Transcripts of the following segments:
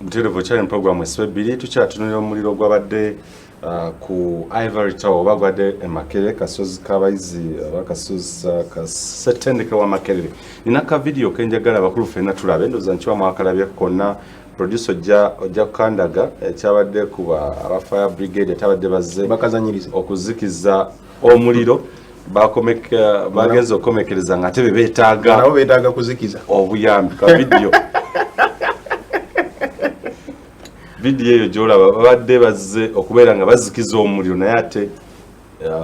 Buterevo challenge program esebiri tuchatunira omuliro gwabadde ku Ivory Tower bagwadde emakere kasozi kabayizi abakasozi kasetendeke wa makerere nina ka video kenjagala abakulu fena tulabe ndoza nchiwa mwakalabye konna producer ojja kandaga ekyabadde kuba aba fire brigade tabadde bazze bakazanyiriza okuzikiza omuliro bagenza okukomekereza nga tebe beetaaga kuzikiza obuyambi ka video video eyo gyolaba babadde bazze okubeera nga bazikiza omuliro naye ate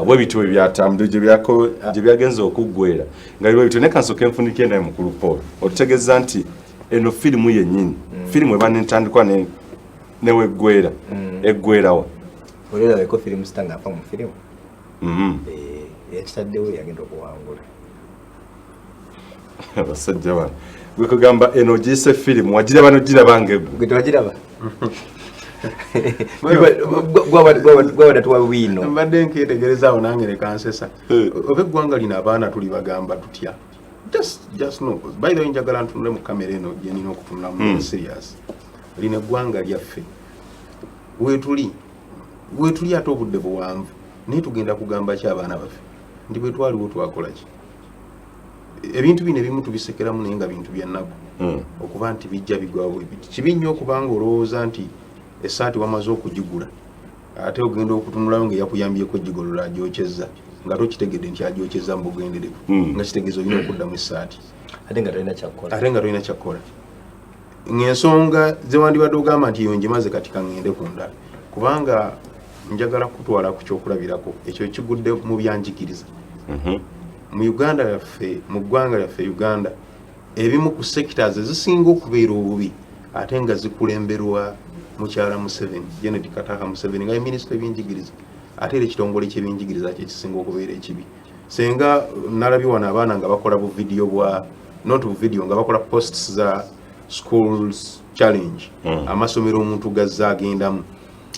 bwe bityo byatambudde gye byagenza okuggwera nga bwe bityo ne kansoke enfunike naye mukulu Paul otutegeeza nti eno firimu yennyini firimu eba n'entandikwa neweggwera eggwerawa olabeko firimu sitanga afa mu firimu yakitaddewo yagenda okuwangula abasajja bano gwe kugamba eno giyise firimu wagiraba nogiraba ngegwe gwe tewagiraba gwabadde tuwa bwino mbadde nketegereza awo nange nekansesa oba eggwanga lino abaana tuli bagamba tutya just no by the way njagala ntunule mu kamera eno gyenina okutunula mu serious lino eggwanga lyaffe wetuli ate obudde buwanvu naye tugenda kugamba ki abaana baffe ndi bwe twaliwo twakola ki ebintu bino ebimu tubisekeramu naye nga bintu byannaku okuba nti bijja bigwawo ebiti kibi nnyo okubanga olowooza nti esaati wamaze okugigula ate ogenda okutunulayo ng'eyakuyambyeko gigolola agyokyezza nga tokitegedde nti agyokyezza mubugenderevu nga kitegeeza olina okuddamu esaati ate nga tolina kyakkola ng'ensonga ze wandibadde ogamba nti eyo ngimaze kati kaŋŋende ku ndala kubanga njagala kutwala ku kyokulabirako ekyo kigudde mu byanjigiriza mu Uganda yaffe mu ggwanga lyaffe Uganda ebimu ku sectors ezisinga okubeera obubi ate nga zikulemberwa mukyala Museveni Janet Kataka Museveni nga minisita w'ebyenjigiriza ate era ekitongole ky'ebyenjigiriza kyekisinga okubeera ekibi senga nalabye wano abaana nga bakola bu video nga bakola posts za schools challenge amasomero omuntu gazza agendamu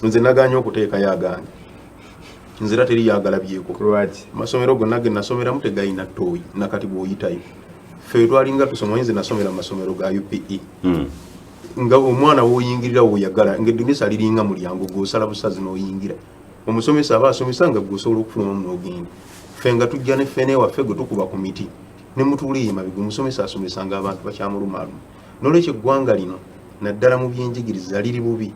nze naganya okuteekayo agange nzira teri yagalabyeko amasomero gonna ge nasomeramu tegayina ttooyi nakati bw'oyitayo ffe twalinga tusoma nze nasomera amasomero ga UPE nga omwana woyingirira woyagala ng'eddinisa liringa mulyango gw'osala busazi n'oyingira omusomesa aba asomesa nga gw'osobola okufulumamu n'ogenda ffe nga tujja ne ffene waffe gwe tukuba ku miti ne mutuula emabega omusomesa asomesanga abantu bakyamulumaaluma n'olwekyo eggwanga lino naddala mu byenjigiriza liri bubi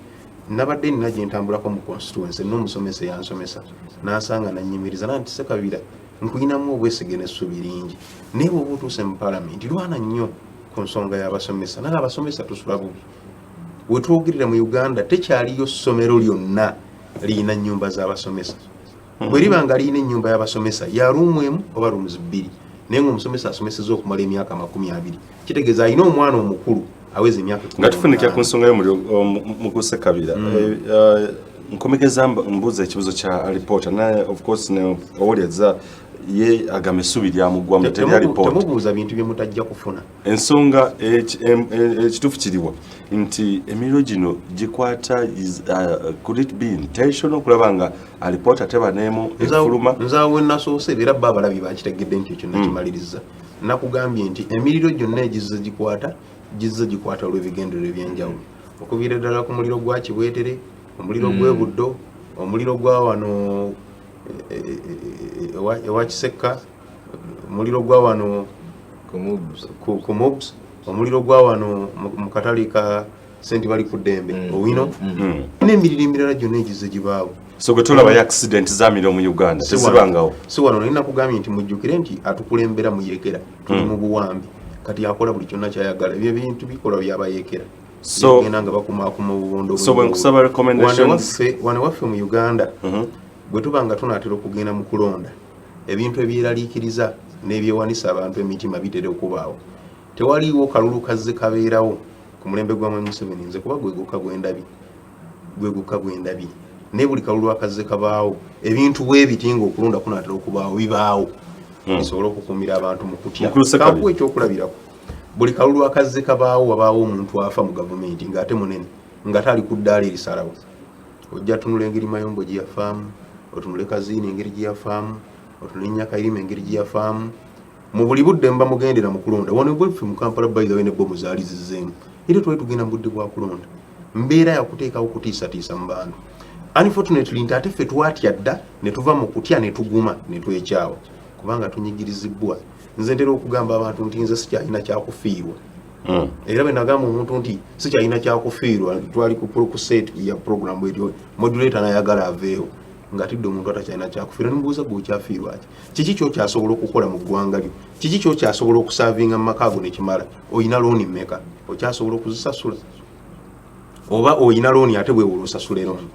nabadde nina gye ntambulako mu constituency n'omusomesa yansomesa n'asanga nannyimiriza nanti sekabira nkuyinamu obwesige n'essubi lingi naye bw'oba otuuse mu palamenti lwana nnyo ku nsonga y'abasomesa naye abasomesa tusula bubi we twogerera mu Uganda tekyaliyo ssomero lyonna liyina nnyumba z'abasomesa bwe liba nga liyina ennyumba y'abasomesa ya ruumu emu oba ruumuzi bbiri naye ng'omusomesa asomeseza okumala emyaka 20 kitegeeza alina omwana omukulu aweze emyaka nga tufunikira ku nsonga y'omuliro mukuse kabira nkomekeza mbuuza ekibuzo kya alipoota naye of course ne owuliriza ye agamba essubi lyamugwamu teri alipoota temubuuza bintu bye mutajja kufuna ensonga ekituufu kiriwa nti emiliro gino gikwata could it be intentional okulaba nga alipoota tebaneemu efuluma nzaawe nasoose era bba abalabi bakitegedde nti ekyo nakimaliriza nakugambye nti emiriro gyonna egizze gikwata olw'ebigendererwa ebyenjawulo okuviira ddala ku muliro gwa Kibwetere omuliro gw'Ebuddo omuliro gwa wano ewa Kisekka omuliro gwa wano ku Mobs omuliro gwa wano mu katale ka Senti bali ku Ddembe Owino n'emiriro emirala gyonna egizze gibaawo so gwe tulaba accident z'amiriro mu Uganda tezibangawo si wano nalina kugambye nti mujjukire nti atukulembera mu Yekera tuli mu buwambi kati akola buli kyonna kyayagala ebyo ebintu bikola byabayekera so genda nga bakumaakuma obubondo so bwe nkusaba recommendations wano waffe mu Uganda bwe tuba nga tunaatera okugenda mu kulonda ebintu ebyeraliikiriza n'ebyewanisa abantu emitima bitera okubaawo tewaliiwo kalulu kazze kabeerawo ku mulembe gwa Museveni nze kuba gwegukka gwendabye naye buli kalulu akazze kabaawo ebintu bwebiti nga okulonda kunaatera okubaawo bibaawo bisobola okukuumira abantu mu kutya kakuwa ekyokulabirako buli kalulu akazze kabaawo wabaawo omuntu afa mu gavumenti ng'ate munene nga tali ku ddaala erisalawo ojja tunula engeri Mayombo gye yafaamu otunule Kaziini engeri gye yafaamu otunule Nyakairima engeri gye yafaamu mu buli budde mba mugendera mu kulonda wano bweffe mu Kampala by the way ne bbomu zaali zizzeemu era twali tugenda mu budde bwa kulonda mbeera yakuteekawo kutiisatiisa mu bantu. Unfortunately nti ate ffe twatya dda ne tuva mu kutya ne tuguma ne twekyawa kubanga tunyigirizibwa. Nze ntera okugamba abantu nti nze sikyalina kyakufiirwa. Era bwe nagamba omuntu nti sikyalina kyakufiirwa twali ku set ya program eryo modulator n'ayagala aveewo ng'atidde omuntu atakyalina kyakufiirwa nimubuuza gwe okyafiirwa ki? Kiki kyokyasobola okukola mu ggwanga lyo? Kiki kyokyasobola okusaavinga mu maka ago ne kimala? Oyina looni mmeka? Okyasobola okuzisasula? Oba oyina looni ate weewola osasula looni?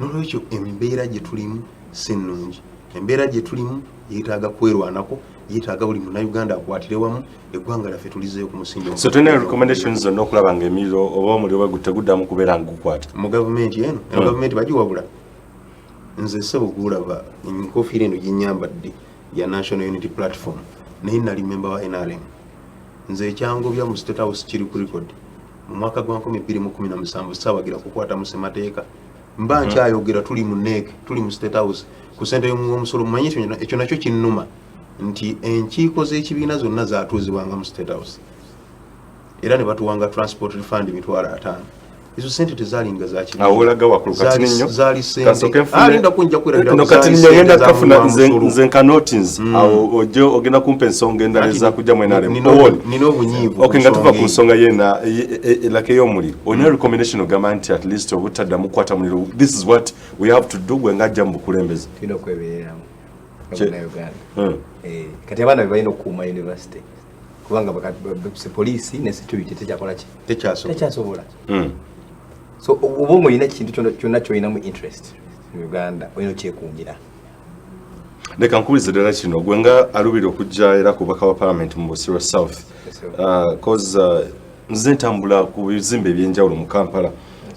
Nolwekyo embeera gye tulimu si nnungi. Embeera gye tulimu yeetaaga kwerwanako, yeetaaga buli munnayuganda akwatire wamu, eggwanga lyaffe tulizeeyo ku musingi. So tulina recommendations zonna okulaba ng'emiro oba omuliro bwe teguddamu kubeera nga gukwata mu gavumenti eno. Gavumenti bagiwabula. Nze ssebo gulaba enkofiira eno ginyambadde ya National Unity Platform naye nali memba wa NRM. Nze ekyangobya mu State House kiri ku record mu mwaka gwa 2017 saawagira kukwata mu ssemateeka. Mba nkyayogera tuli mu NEC, tuli mu State House ku ssente y'omusolo. Mmanyi ekyo nakyo kinnuma nti enkiiko z'ekibiina zonna zaatuuzibwanga mu State House era ne batuwanga transport refund $5,000. Izo sente tezalinga za kibiina. Awolaga wakulu kati nnyo zaali sente. Alinda kunja kweragira no kati nnyo yenda kafuna nze nka notins awo ojo ogenda kumpa ensonga endala za kujja mu NRM. Nino obunyiivu. Okay, nga tuva ku nsonga yena lake y'omuliro. Onye recommendation ogamba nti at least obutadda mukwata muliro. This is what we have to do gwe ngajja mu bukulembeze. Kino kwebeeramu. Uganda. Kati abaana balina okukuuma university. Kubanga poliisi ne security tekyakola ki? Tekyasobola. So oba omulina ekintu kyonna kyolinamu interest mu Uganda olina okyekuumira. Leka nkubulize ddala kino gwe nga alubira okujja era ku bubaka wa parliament mu Busiro South. Cause nze ntambula ku bizimbe ebyenjawulo mu Kampala.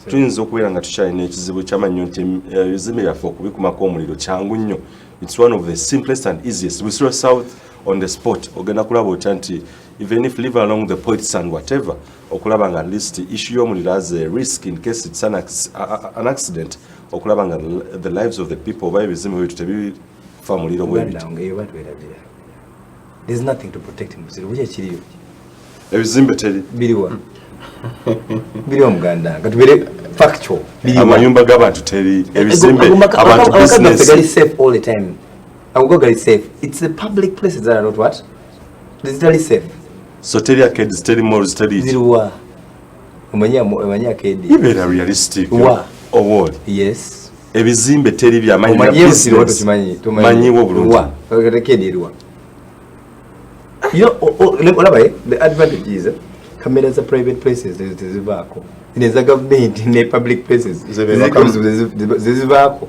Tuyinza okubeera nga tukyalina ekizibu ky'amannyo nti ebizimbe byaffe okubikumako omuliro kyangu nnyo. It's one of the simplest and easiest. Busiro South on the spot ogenda kulaba otya nti even if live along the points and whatever okulaba nga at least issue y'omuliro as a risk in case it's an accident okulaba nga the lives of the people oba ebizimbe bwetu tebifa muliro bwebiti. There's nothing to protect Busiro. Bwe kiriyo ebizimbe teri biriwa biriwa Muganda nga tubere factual biriwa amayumba g'abantu teri ebizimbe abantu business very safe all the time. Agogari safe. It's the public places that are not what? Digitally safe. So teri arcades, teri malls, teri Zirwa. Omanya arcade. Ibera realistic. Wa. Owol. Yes. Ebizimbe teri bya manyi business. Manyi wo bulungi. Wa. Arcade irwa. You know, the advantage is cameras are private places. There's vako. There's a government in the public places. There's vako.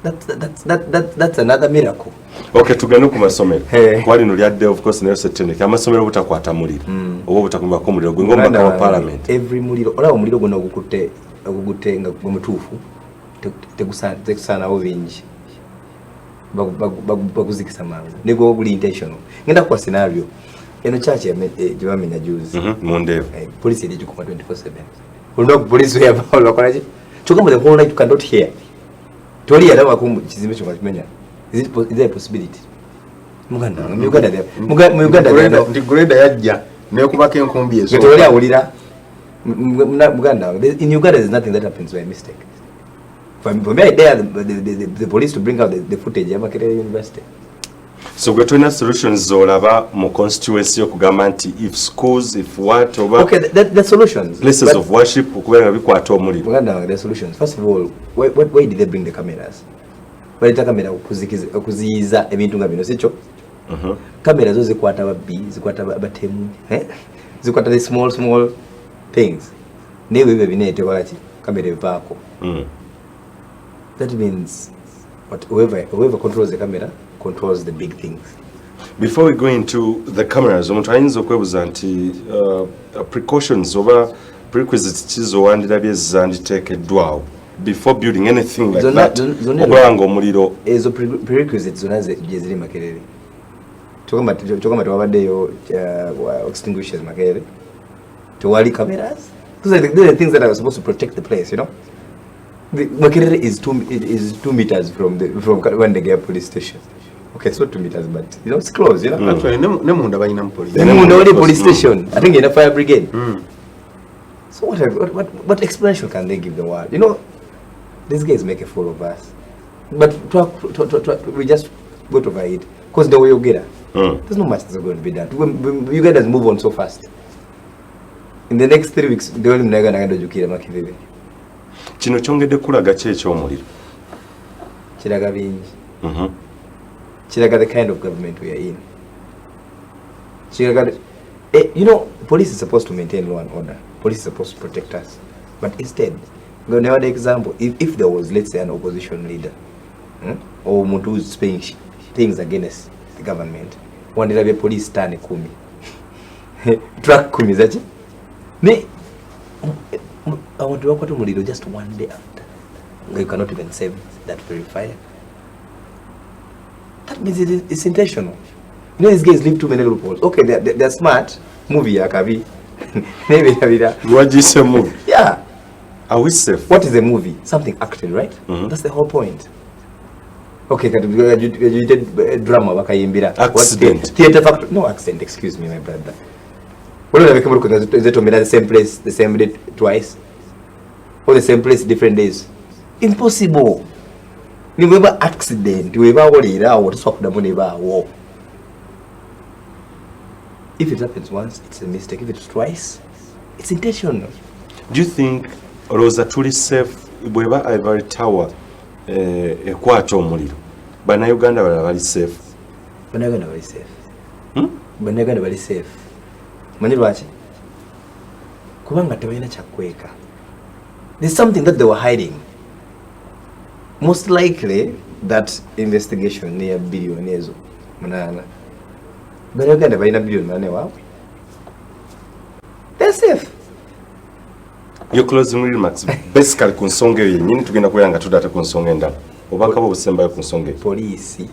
That's another miracle. Okay, tugane ku masomero. Kwali no lyadde of course nayo setendeke. Amasomero butakwata muliro. Oba butakumba ko muliro gwe ngomba ka parliament. Every muliro, ola omuliro gonna ogukutte nga mutuufu tekusana obingi. Baguzikisa mangu. Nego buli intentional. Ngenda kwa scenario. Eno church ya Ebyaama juzi. Monday. Police iri kuma 24/7. Uno police ya bakola ki? Chokamba the whole night you cannot hear. Tori yada wakumbu kizimbe cyo kumenya. Is there a possibility? Muganda ndi grade yajja ne kubaka enkumbi ezo. Tori awulira Muganda. In Uganda there's nothing that happens by mistake. For me I dare the police to bring out the footage of Makerere University. So we're trying solutions zolaba mu constituency okugamba nti if schools if what over. Okay, the solutions. Places of worship okubera bikwata omuliro. Muganda, the solutions. First of all, why did they bring the cameras? Baleta kamera okuziyiza ebintu nga bino sicho. Kamera zo zikwata babbi, zikwata batemu, zikwata the small things. Newe bebinete walati kamera evaako. That means whoever controls the camera controls the big things. Before we go into the cameras, omuntu ayinza okwebuza nti precautions oba prerequisites kizowandira byezanditeekeddwawo before building anything like that okulanga omuliro ezo prerequisites zonna gyeziri Makerere. Chokama tewabaddeyo extinguishers Makerere, tewali cameras. Those are the things that are supposed to protect the place, you know. Makerere is 2 meters from Wandegea police station. Okay, it's not 2 meters, but you know it's close. You know, actually, Nemunda bayina police. Nemunda wali police station. I think in a fire brigade. So what explanation can they give the world? You know, these guys make a fool of us. But we just go over it. Because the way you get it, there's not much that's going to be done. You guys move on so fast. In the next 3 weeks, they will never educate Makivivi. Kino kyongedde kulaga ki eky'omuliro? Kiraga bingi. Kiraga the kind of government we are in. Kiraga, you know, police is supposed to maintain law and order. Police is supposed to protect us. But instead, we'll never the example, if there was, let's say, an opposition leader, or Muntu who is saying things against the government, one day the police stand kumi. Track kumi, is that it? I want to work with Muliro just one day after. You cannot even save that very fire. That means it's intentional. You know, these guys leave too many loopholes. Okay, they're smart. Movie, Akabi. Maybe. What is a movie? Yeah. Are we safe? What is a movie? Something acted, right? That's the whole point. Okay, you did drama, Wakayimbira. Accident. Theater factor. No accident, excuse me, my brother. What are the same place, the same day twice? Or the same place, different days? Impossible. You remember accident, you ever worry or swap the money war. If it happens once, it's a mistake. If it's twice, it's intentional. Do you think Rosa truly safe bweba Ivory Tower ekwata omuliro? Bana Uganda bali safe. Bana Uganda bali safe. Bana Uganda bali safe. Manyi lwaki? Kubanga tebalina kyakweka. There's something that they were hiding. Most likely that investigation near billion ezo munana. Bana Uganda balina billion munane wawe. They're safe. Your closing remarks basically ku nsonga eyo yennyini tugenda kuyanga tudate ku nsonga endala. Obaka obusembayo ku nsonga eyo. Police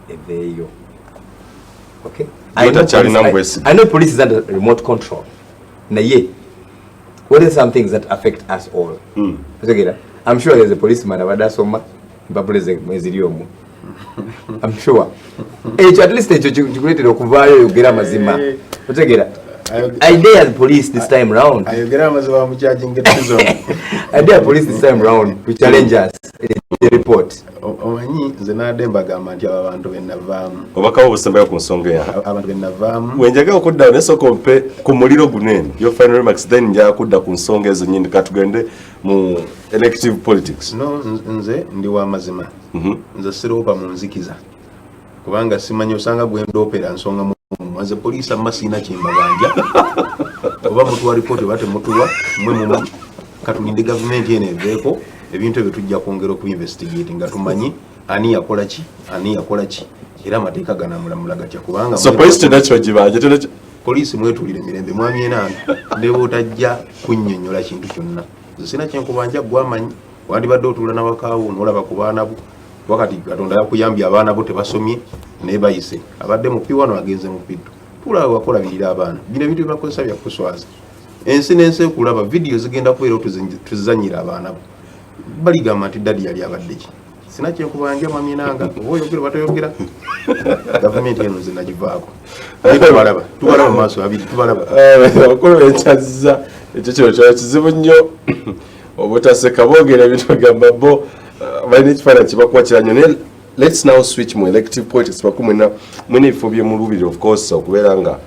eveeyo. Okay? I know police is under remote control. Naye, what are some things that affect us all? I'm sure there's a policeman abadasoma mpapuleze mweziriomu. I'm sure. At least chikuletera okuvaayo yogera amazima. Otegera. I dare the police this time round. I dare police this time round to challenge us the report. Omanyi nze nademba gamba nti abantu benavaamu. Obaka obusembayo ku nsonga ya. Abantu benavaamu. Wenjaga okudda nesoko mpe ku muliro gunene. Your final remarks then nja kudda ku nsonga ezo nyindi katugende mu elective politics. No, nze ndi wa mazima. Nze siropa mu nzikiza. Kubanga simanyi osanga bwendopera nsonga mu mwaze police amasina kimbabanja. Oba mutuwa report bate mutuwa mwe mu katulinde government yene eveko ebintu ebyo tujja kwongera ku investigate nga tumanyi ani yakola ki era amateeka ganamulamula gatya kubanga so police nacho jibaje tena police mwetulire mirembe mwami enanga ndebo tajja kunnyonnyola kintu kyonna sina kyenkubanja gwamanyi wandi badde otula na wakaawo nolaba ku baana bo wakati Katonda yakuyambye abaana bo tebasomye ne bayise abadde mu piwano agenze mu pitu tula wakola birira abaana bino bintu byakozesa bya kuswaza ensi n'ensi kulaba video zigenda kubeera tuzanyira abaana bo baligamba nti dadi yali abadde ki sina kyenkubanja mwami enanga oyogera batayogera government eno nze nagivaako tubalaba mu maaso abiri tubalaba okolo ekyaziza ekyo kino kyali kizibu nnyo obutaseka boogera ebintu bagamba bo balina ekifaananyi kibakuba kiranyo naye let's now switch mu elective politics bakumwena mwene ebifo byemulubiri of course okubeera nga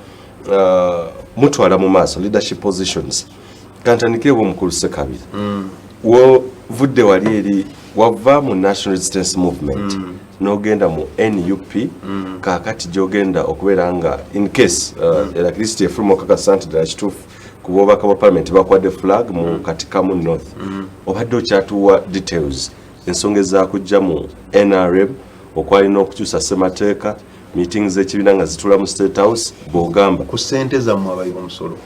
mutwala mu maaso leadership positions kantandikire bwomukulu Ssekabiri wovudde wali eri wava mu national resistance movement n'ogenda mu NUP kaakati gy'ogenda okubeera nga in case electricity efuluma okakasa nti ddala kituufu ku bwobaka bwa parliament bakwadde flag mu katikamu north obadde okyatuwa details ensonga ezakujja mu NRM okwalina okukyusa ssemateeka meetings ekibiina nga zitula mu state house bw'ogamba ku ssente zammwe abayiwa omusolo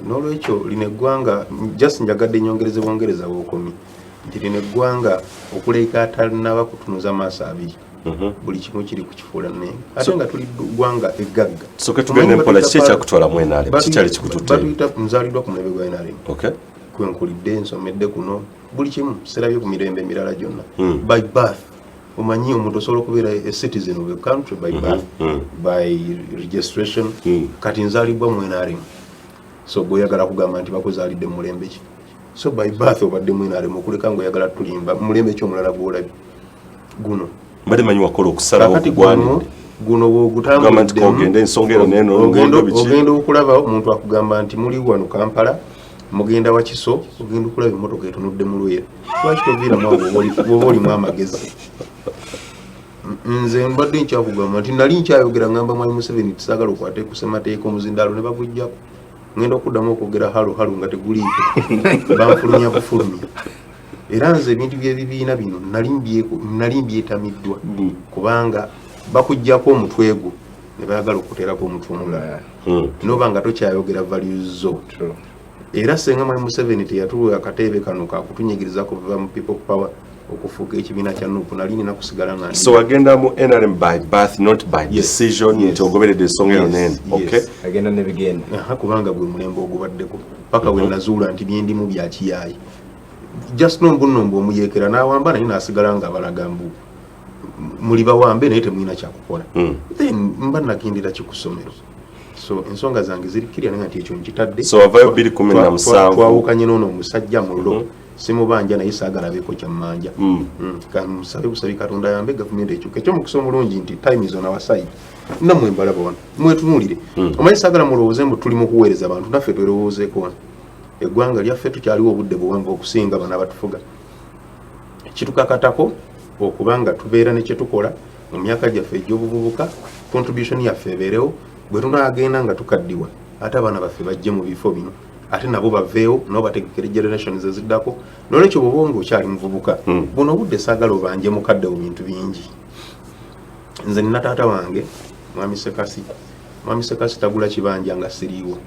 n'olwekyo lino eggwanga just njagadde nyongereze bwongereza bw'okomi nti lino eggwanga okuleeka atalinaba kutunuza maaso abiri buli kimu kiri ku kifuula nnenge ate nga tuli ggwanga eggagga soke tugende mpola kiki ekyakutwala mu NRM kikyali kikututte batuyita nzaaliddwa ku mulembe gwa NRM kwenkulidde nsomedde kuno buli kimu serabye ku mirembe emirala gyonna by birth omanyi omuntu osobola okubeera a citizen of a country by birth by registration kati nzaalibwa mu NRM so goyagala kugamba nti bakuzaalidde mu mulembe ki so by birth obadde mwena alema okuleka ngoyagala tulimba mulembe ki omulala gwolabye guno mbadde manyi wakola okusalawo okugwanidde guno ogenda okulaba omuntu akugamba nti muli wano Kampala mugenda wakiso ogenda okulaba emmotoka etunudde mu Lwera lwaki toviiramu oba olimu amagezi nze mbadde nkyakugamba nti nali nkyayogera ngamba mwami Museveni tisaagala okwate kusemateeka omuzindaalo ne bagujjako ngenda okuddamu okwogera halo nga teguliiko banfulumya bufulumya era nze ebintu by'ebibiina bino nali mbyetamiddwa kubanga bakujjako omutwe gwo ne bayagala okuteerako omutwe omulala noba nga tokyayogera values zo era senga mwami Museveni teyatuwa akatebe kano kakutunyigiriza kuva mu people power okufuuka ekibiina kya NUP nali nina kusigala nga so agenda mu NRM by birth not by decision nti ogoberedde ensonga eyo nene okay agenda ne bigenda kubanga gwe mulembe ogubaddeko paka we nazuula nti byendimu bya kiyayi just nombo omuyeekera n'awamba naye n'asigala nga balagambu muli bawambe naye temulina kyakukola then mba nakindira kikusomero so ensonga zange zirikirya naye nti ekyo nkitadde so avayo 2017 twawukanye n'ono omusajja mulo simubanja naye saagalabeeko kyammanja kamusabe busabi Katonda yambe gavumenti ekyuka ekyomukisa omulungi nti time is on our side nammwe mbalaba wano mwetunuulire omanyi saagala mulowooze mbu tuli mu kuweereza abantu naffe twelowoozeeko wano eggwanga lyaffe tukyaliwo obudde buwanvu okusinga bano abatufuga kitukakatako okubanga tubeera ne kyetukola mu myaka gyaffe egy'obuvubuka contribution yaffe ebeerewo bwe tunaagenda nga tukaddiwa ate abaana baffe bajje mu bifo bino ate nabo baveewo nabo bategekere generations eziddako nolwekyo bwoba ng'okyali muvubuka buno obudde saagala obanje mukadde mu bintu bingi nze nina taata wange mwami Sekasi tagula kibanja nga siriiwo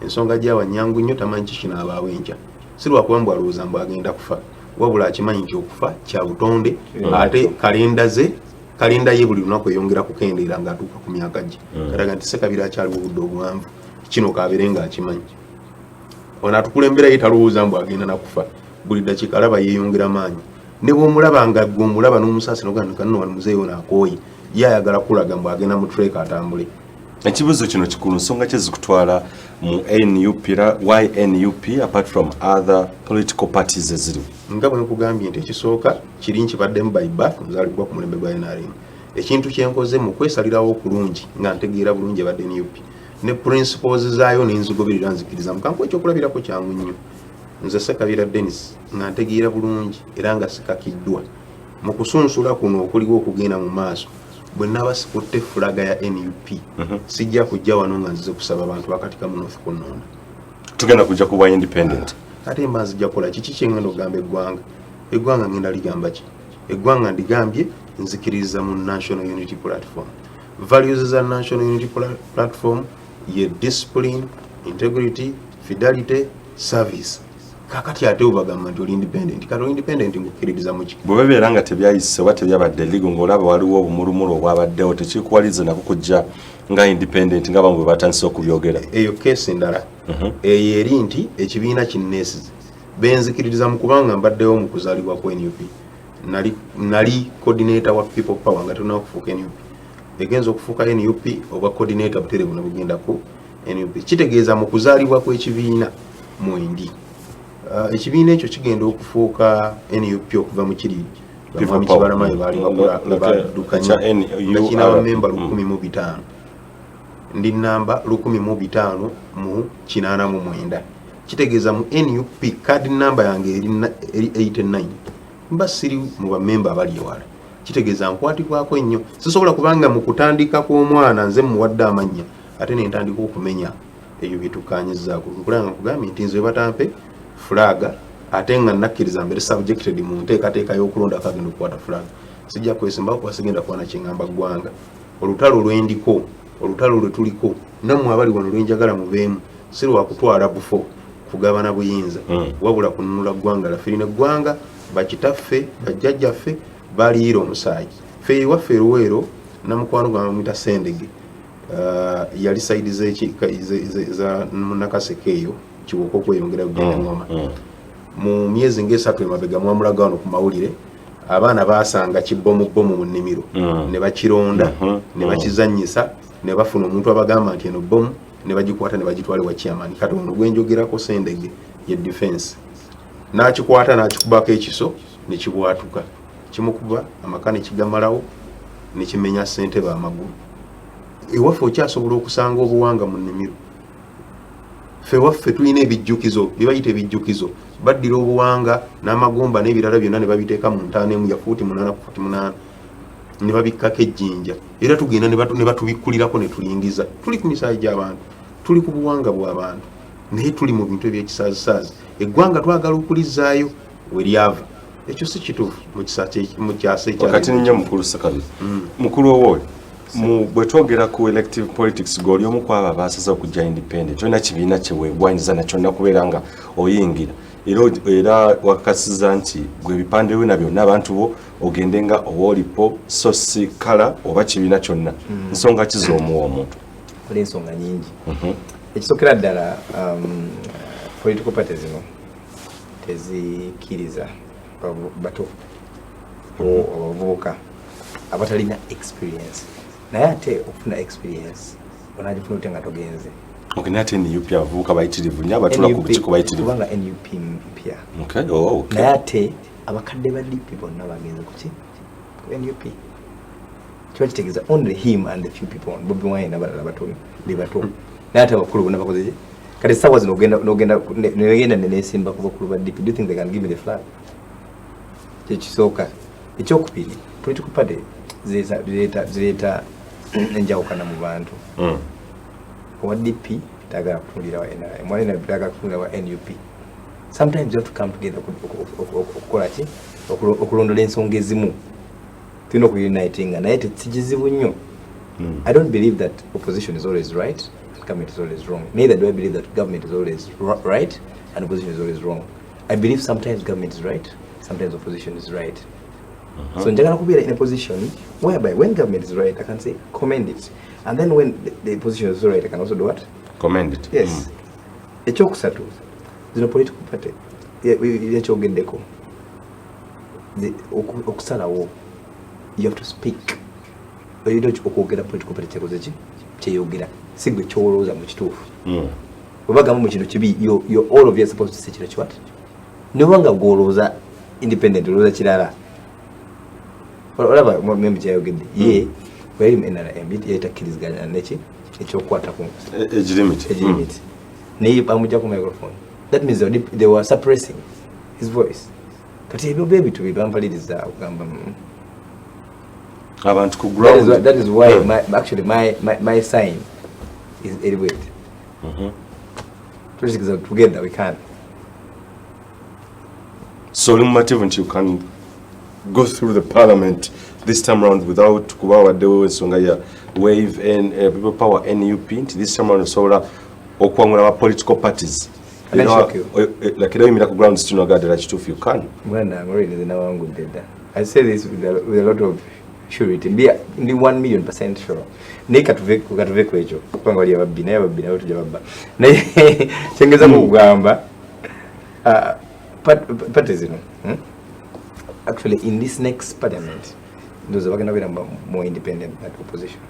ensonga gy'awa nnyangu nnyo tamanyi kikinaabaawo enkya si lwakuba mbu alowooza mbu agenda kufa wabula akimanyi nti okufa kya butonde ate kalenda ye buli lunaku eyongera kukendeera ng'atuuka ku myaka gye kalaga nti Sekabira akyaliwo obudde obuwanvu kino kaabere ng'akimanyi ono atukulembera ye talowooza mbu agenda nakufa buli dakiika alaba yeeyongera maanyi ne bw'omulaba nga gwe omulaba n'omusaasi noganika nno wano muzeeyo naakooye ye ayagala kulaga mbu agenda mu treka atambule ekibuzo kino kikulu nsonga kye zikutwala mu NUP why NUP apart from other political parties eziri nga bwe nkugambye nti ekisooka kiri nkibaddemu by birth nzaalibwa ku mulembe gwa NRM ekintu kyenkoze mu kwesalirawo okulungi nga ntegeera bulungi ebadde NUP ne principles zaayo n'enzigoberera nzikiriza mukanku ekyokulabirako kyangu nnyo nze Sekabira Dennis nga ntegeera bulungi era nga sikakiddwa mu kusunsula kuno okuliwo okugenda mu maaso bwe naba sikutte fulaga ya NUP sijja kujja wano nga nzize kusaba abantu bakatika mu North Kononda tugenda kujja kuba independent ate mba nzija kukola kiki kyengenda okugamba eggwanga ngenda ligamba ki eggwanga ndigambye nzikiriza mu National Unity Platform values za National Unity Platform ye discipline, integrity, fidelity, service kakati ate obagamba nti oli independent kati oli independent ngukiririza muki bwe babeera nga tebyayise oba tebyabadde ligo ng'olaba waliwo obumulumulu obwabaddewo tekikuwaliza nako kujja nga independent nga bamwe batandise okubyogera eyo keesi endala eyo eri nti ekibiina kinneesize benzikiririza mu kubanga mbaddewo mu kuzaalibwa ku NUP nali coordinator wa people power nga tulina okufuuka NUP egenza okufuuka NUP oba coordinator buterebu ne bugenda ku NUP kitegeeza mu kuzaalibwa kw'ekibiina mwendi ekibiina ekyo kigenda okufuuka NUP okuva mu kiri bamwami Kibalama baali baddukanya nga kina bamemba 1,500 ndi namba 1,500 mu 89 kitegeeza mu NUP card number yange eri 89 mba siri mu bamemba abali ewala kitegeeza nkwatibwako ennyo sisobola kubanga mu kutandika kw'omwana nze muwadde amannya ate nentandika okumenya ebyo byetukanyizaako nkulanga nkugambye nti nze batampe fulaga ate nga nakkiriza mbere subjected mu nteekateeka y'okulonda akagenda okukwata fulaga sijja kwesimbawo kuba sigenda kuwana kyengamba ggwanga olutalo lwendiko olutalo lwe tuliko nammwe abali wano lwenjagala mubeemu si lwakutwala bufo kugabana buyinza wabula kununula ggwanga laffe lino eggwanga bakitaffe bajjajjaffe baliira omusaayi ffe ewaffe eruweero namukwano gwamwita Sendege yali saidi za munakaseke eyo kiwoko okweyongera kugenda ngoma mu myezi ng'esatu emabega mwamulaga wano ku mawulire abaana baasanga kibomu mu nnimiro ne bakironda ne bakizannyisa ne bafuna omuntu abagamba nti eno bomu ne bagikwata ne bagitwala wa chairman kati ono gwenjogerako Sendege ye defense n'akikwata n'akikubako ekiso ne kibwatuka kimukuba amaka ne kigamalawo ne kimenya ssentebe amagulu ewaffe okyasobola okusanga obuwanga mu nnimiro ffe waffe tulina ebijjukizo bye bayita ebijjukizo baddira obuwanga n'amagomba n'ebirala byonna ne babiteeka mu ntaano emu ya fuuti 8 ku fuuti 8 ne babikkako ejjinja era tugenda ne batubikkulirako ne tulingiza tuli ku misaayi gy'abantu tuli ku buwanga bw'abantu naye tuli mu bintu ebyekisaazisaazi eggwanga twagala okulizzaayo we lyava ekyo si kituufu mu kyasa wakati nnyo mukulu Sakabi mukulu owooli bwe twogera ku elective politics g'oli omu ku abo abasaza okujja independent kyonna kibiina kye weegwanyiza nakyo onna kubeera nga oyingira era wakakasiza nti gwe ebipande byonna byonna abantu bo ogende nga owoolipo so si kala oba kibiina kyonna nsonga kizoomuwa omuntu oli ensonga nyingi ekisookera ddala political party zino tezikiriza bato abavubuka abatalina experience naye ate okufuna experience onagifuna ute nga togenze naye ate NUP abavubuka bayitirivu nnyo abatula ku bukiiko bayitirivu kubanga NUP mpya naye ate abakadde ba DP bonna bagenze kuki ku NUP kiba kitegeeza only him and the few people Bobi Wine n'abalala batono be bato naye ate abakulu bonna bakoze kati essaawa zino negenda neneesimba ku bakulu ba DP do you think they can give me the flag kyekisooka ekyokubiri political party zireeta enjawukana mu bantu owa DP tagala kutunulira wa NRM wa NRM tagala kutunulira wa NUP sometimes you have to come together okukola ki okulondola ensonga ezimu tulina okuyunitinga naye tekizibu nnyo I don't believe that opposition is always right and government is always wrong. Neither do I believe that government is always right and opposition is always wrong. I believe sometimes government is right, sometimes opposition is right. So njagala kubeera in a position whereby when government is right I can say commend it, and then when the opposition is right I can also do what? Commend it. Yes. Ekyokusatu zino political party yakyogeddeko okusalawo you have to speak. Oyina okwogera political party kyekoze ki kyeyogera si gwe kyolowooza mu kituufu obagamba mu kino kibi you all of you are supposed to say kino kiwat newanga gwolowooza independent olowooza kirala olaba membe kyayogedde ye wali mu NRM yetakkiriziganya neki ekyokukwata ku egirimiti naye bamujja ku microphone that means they were suppressing his voice kati ebyo bebitu bibamvaliriza okugamba abantu ku ground. That is why my sign is elevate. Together we can. So Lumative, you can go through the parliament this time around without kubawa dewe songaya wave and people power NUP this time around sola okwangula political parties. Like you know, ground still not if you can. When I'm already the now good. I say this with a lot of surety. Be 1,000,000% sure. Ne katuveko ekyo. Kupanga wali ababina watu jababa. Ne chengeza kugamba partism. Actually in this next parliament those are going to be more independent than opposition.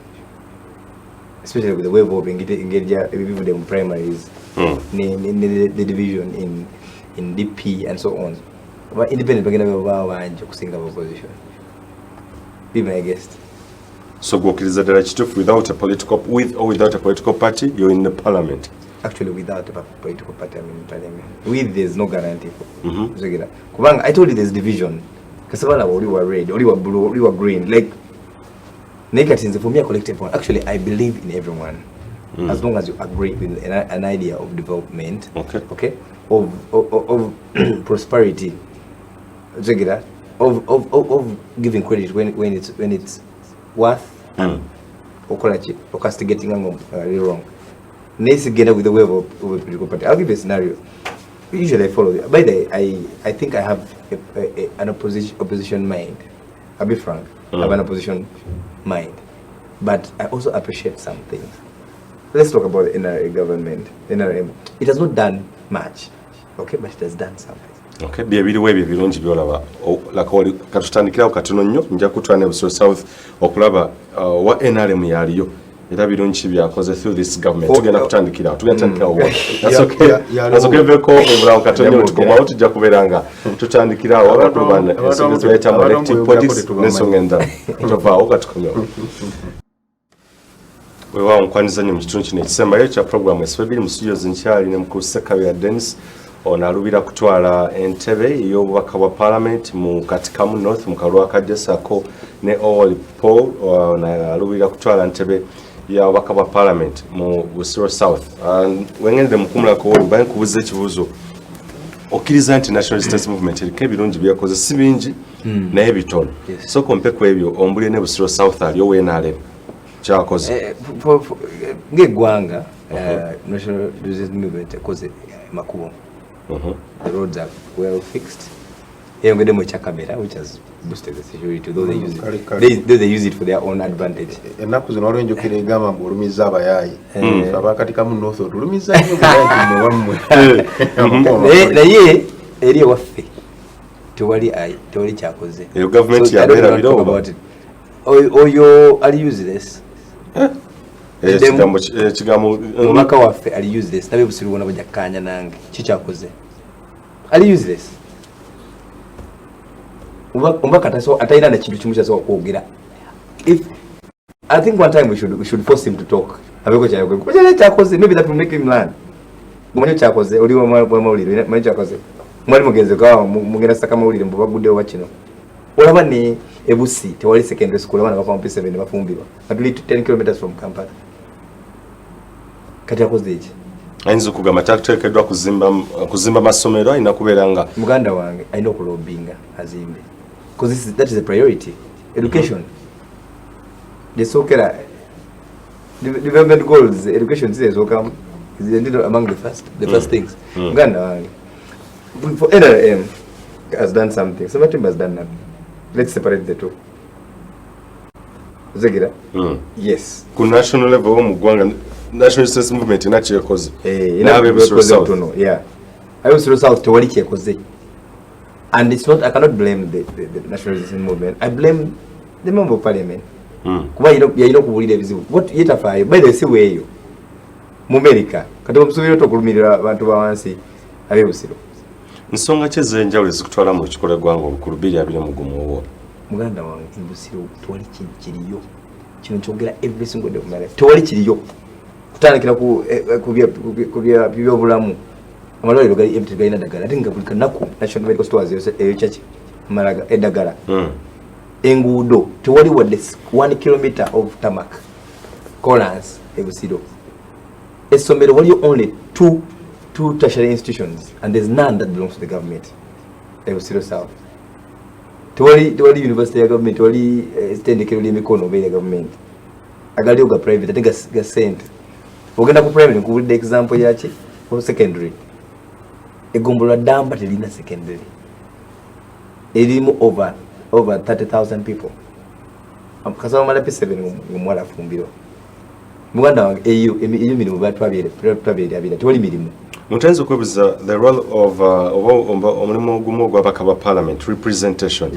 Especially with the wave of engage them primaries, the division in DP and so on. But independent we're going to sing of opposition. Be my guest. So without a political, with or without a political party, you're in the parliament. Actually, without a political party, I'm in parliament. With there's no guarantee. I told you there's division. Because we were red, we were blue, we were green. Like negative for me, a collective one. Actually, I believe in everyone. As long as you agree with an idea of development, okay, of prosperity, of giving credit when it's worth or castigating really wrong. Next together with the wave of political party. I'll give you a scenario. Usually I follow it. By the way, I think I have an opposition mind. I'll be frank. I have an opposition mind. But I also appreciate some things. Let's talk about the NRA government. NRM. It has not done much. Okay, but it has done something. Okay, byebiriwo ebyo birungi byolaba katutandikirawo katono nnyo nja kutwala ne Busoga South okulaba wa NRM yaliyo era birungi byakoze through this government tugenda kutandikira asokeveko obulamu katonyo tukomawo tujja kubeeranga tutandikirawo abantu bane ensonga bayita elective politics n'ensonga endala tovaawo katukomyewo weewaawo nkwaniza nnyo mu kitundu kino ekisembayo kya programu esfebiri mu studios nkyali ne mukulu Ssekabya Dennis ono alubira kutwala entebe ey'obubaka bwa parliament mu Katikamu North mu kalwa kajesako ne Owoli Paul alubira kutwala entebe ya obubaka bwa parliament mu Busiro South wengendere mukumulako Owoli mbaye nkubuza ekibuuzo okkiriza nti national resistance movement eriko ebirungi byakoze si bingi naye bitono so kompe ku ebyo ombulire ne Busiro South aliyo weenaalema kyakoze ng'eggwanga national resistance movement ekoze makubo. The roads are well fixed. Which has boosted the security, though they use it for their own advantage. And that was an orange Gama Burumiza Bayai. Abakatikamu North Rumiza. The year, area was thick. To what I told Chakoze. Your government, I don't know about it. Or you are useless. Omaka waffe ali useless nabe busirubona bajakanya nange kichakoze ali useless omaka taso ataina na kintu kimu kyaso kwogera. If I think one time we should force him to talk abeko kyayoge kuja kyakoze maybe that will make him learn gumanyo kyakoze oli wa mawulire manyo kyakoze mwali mugenze kwa mugenda saka mawulire mbuba gudde wa kino olaba ne ebusi tewali secondary school abana bava mu P7 bafumbirwa atuli 10 km from Kampala kati yakoze iki ayinza okugamba tateekeddwa kuzimba masomero ayina kubeeranga muganda wange ayina okulobinga azimbe because that is a priority education desokera development goals education is among the first things muganda wange for NRM has done something somebody has done nothing. Let's separate the two. Zegira? Yes. Ku national level mu Uganda national resistance movement inachi yakoze. Yeah. I was South to wali kyekoze. And it's not, I cannot blame the national resistance movement. I blame the member of parliament. Kuba yino kubulira ebizibu. What yetafayo by the way yo. Mu America kati omusubiro tokulumirira abantu bawansi abebusiro. Nsonga kyezenjawulo zikutwala mu kikole gwanga obukulu 220 obwo muganda wange imbusiro twali kiriyo kino kyogera every single day of my life twali kiriyo kutandikira ku byobulamu amalwaliro gali empty galina dagala ate nga buli kanaku national medical stores eyo kyaki malaga edagala enguudo tewali wadde 1 kilometer of tarmac colons ebusiro essomero waliyo only two tertiary institutions and there's none that belongs to the government. Ebusiro South. Tewali university ya government, tewali stendekero ly'emikono obeera government. Agali oga private, ate ga sente. Ogenda ku private nkubulidde example yaki for secondary. Egombolola Damba telina secondary. Erimu over 30,000 people. Kasaba mala P7 ngomwala afumbirwa. Muganda wange eyo mirimu batwabyere abira tewali mirimu. Mutenzo kwebuza the role of omulimu ogumu ogw'abaka ba parliament representation.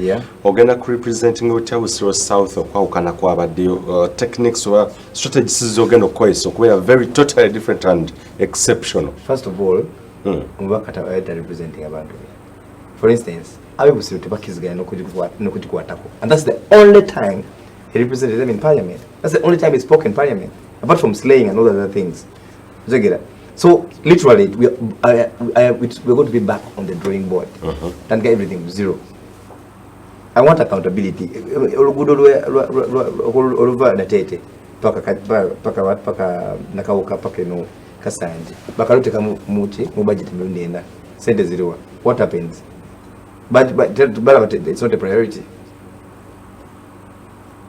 Ogenda ku representing Busiro South okwawukana kwabaddeyo techniques or strategies zogenda okukozesa okubeera very totally different and exceptional. First of all, omubaka tabayita representing abantu. For instance, abebusiro tebakiziganya n'okugikwatako. And that's the only time he represented them in parliament. That's the only time he spoke in parliament. Apart from slaying and all other things. So literally we're going to be back on the drawing board and get everything zero. I want accountability. Oluva natete paka nakauka paka no kasanje bakalote kama muti mu budget milionena sente zero. What happens? But it's not a priority.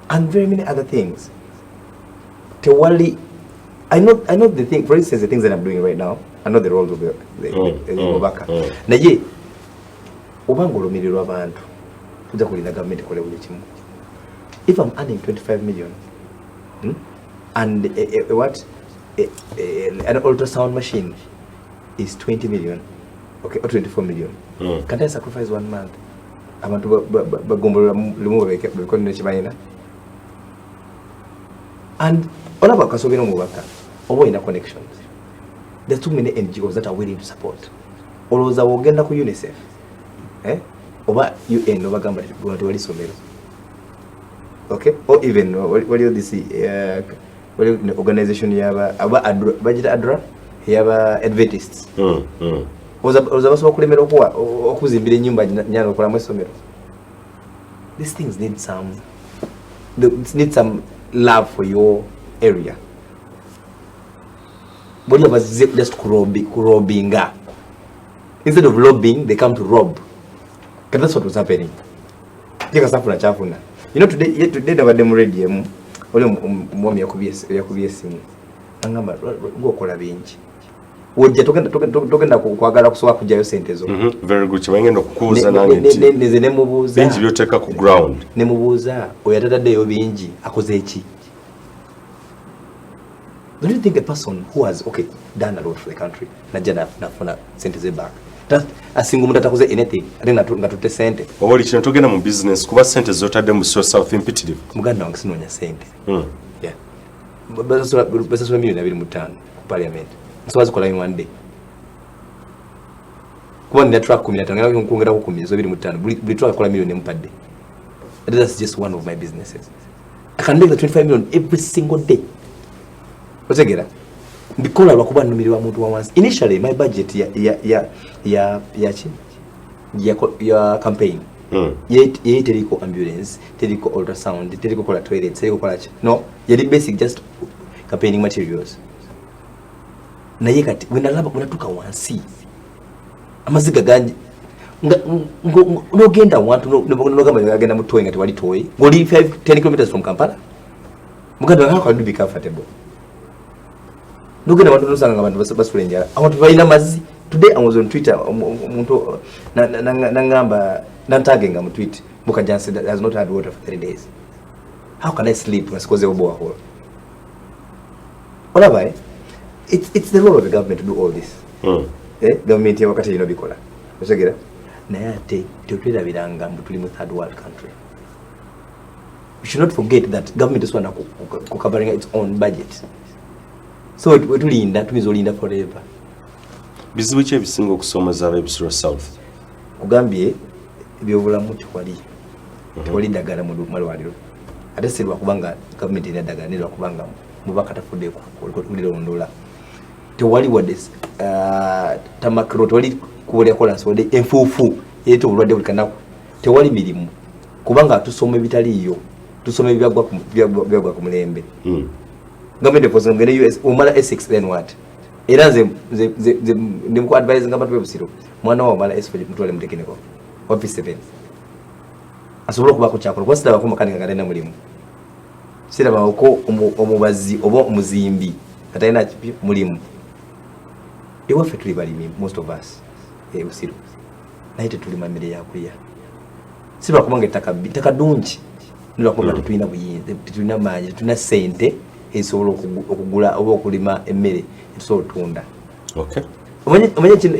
And very many other things. Tewali, I know the thing. For instance, the things that I'm doing right now. I know the roles of the Obaka. Naye, obangolo miliro abantu. Kuja kulinda government kole buli kimu. If I'm earning 25 million, and an ultrasound machine is 20 million, okay, or 24 million. Can I sacrifice 1 month? Abantu bagombolo limu because nechimayina. And all about Kasobino Mubaka, over in a connections. There's too many NGOs that are willing to support. All those are Uganda UNICEF. Over UN, over Gamba, okay? Or even, what do you see? What do you organization you have? Budget Adra? You have Adventists. Was also okuzimbira ennyumba nyano okolamu essomero. These things need some love for your area. But of us just robbing. Instead of robbing, they come to rob. Because that's what was happening. You know, today there was a radio. Mommy yakubye angamba go kola bingi. Wojja togenda kwagala kuswa kujayo sente zo. Very good. Wengenda okukuuza nange nti. Neze ne mubuuza. Bingi byoteka ku ground. Ne mubuuza oyataddeyo bingi akoze eki. Don't you think a person who has done a lot for the country najja nafuna sente ze back? Asinga omuntu atakoze anything ate nga tutte sente. Obali kino togenda mu business kuba sente zotadde mu South impetitive. Muganda wange sinoonya sente. Yeah. Basasula milioni 25 ku parliament. Nsobola zikola in one day. Kuba nina truck 15 ngenda kwongera ku 25 buli truck kola milioni per day. That's just one of my businesses. I can make the 25 million every single day. Otegera mbikola lwakuba nnumirirwa muntu wa once. Initially my budget ya campaign ye teriko ambulance, teriko ultrasound, teriko kola toilet, teriko kola no yali basic just campaigning materials. Naye kati wenatuka wansi amaziga ganji nogenda wantu nogamba yagenda mutoyi ngati wali toyi ngoli 10 kilometers from Kampala muganda how can you be comfortable? Nogenda wantu nosanga abantu basulenjala abantu balina mazi. Today I was on Twitter omuntu nangamba nantagenga mu tweet Muka Jansen that has not had water for 3 days. How can I sleep ngasikoze obo hole? Olabaye it's the role of the government to do all this. Government ya wakati ino bikola. Osegera naye ate tetwerabiranga mbu tuli mu third world country. We should not forget that government is one covering its own budget. So wetulinda tumizolinda forever. Bizibu ki ebisinga okusoomoza ab'ebisiro South? Kugambye ebyobulamu tewali ddagala mu malwaliro. Ate si lwakubanga gavumenti erina ddagala naye lwakubanga mubaka tafudde kulirondoola. Tewali wadde tamakiro, tewali kuwulira kolansi wadde enfuufu ereeta obulwadde buli kanaku. Tewali mirimu kubanga tusoma ebitaliiyo, tusoma ebyagwa ku mulembe. Gavumenti epoza ngene US omala S6 then what? Era nze ndimuku advise ngamba tuwe busiro. Mwana wa omala S4 mutwale mutekeneko. Office 7. Asobola okuba ku kyakolo kuba siraba ko makanika kalina mulimu. Siraba ko omubazi oba omuzimbi katalina mulimu. Ewaffe tuli balimi most of us busiro. Naye tetulima mmere yakulya. Siraba kubanga ettaka ddungi. Nilwakuba tetulina buyinza, tetulina maanyi, tetulina ssente esobola okugula oba okulima emmere etusobola otunda. Okay. Omanye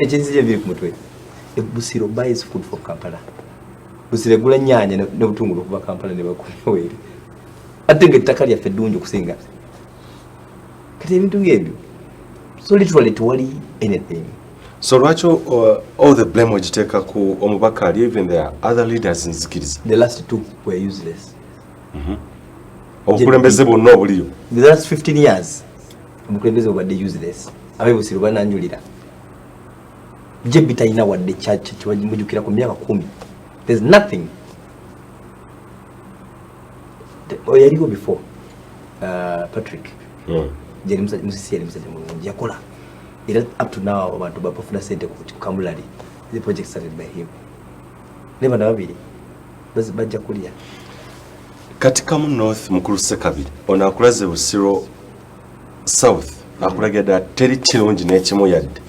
ekinzije ebiri ku mutwe. Busiro buys food from Kampala. Busiro egula nnyaanya n'obutungulu okuva Kampala ne bakuweere. Ate ng'ettaka lyaffe ddungi okusinga. Kati ebintu ng'ebyo. So literally tewali anything. So lwaki all the blame ogiteeka ku omubaka ali even there other leaders nzikiriza? The last two were useless. Obukulembeze bwonna obuliyo. The last 15 years obukulembeze obadde useless. Ab'ebusiro bananjulira. Je bitalina wadde church kiwajimujukira ku myaka 10. There's nothing. Oyaliwo before Patrick. Jeri musisi yali musajja mulungi yakola. Era up to now abantu bapafuna sente ku Kamulali. The project started by him. Never babiri. Bajja kulya. Katika mu North mukulu Sekabiri ono akulaze Busiro South akulagenda teri kirungi n'ekimu yadde.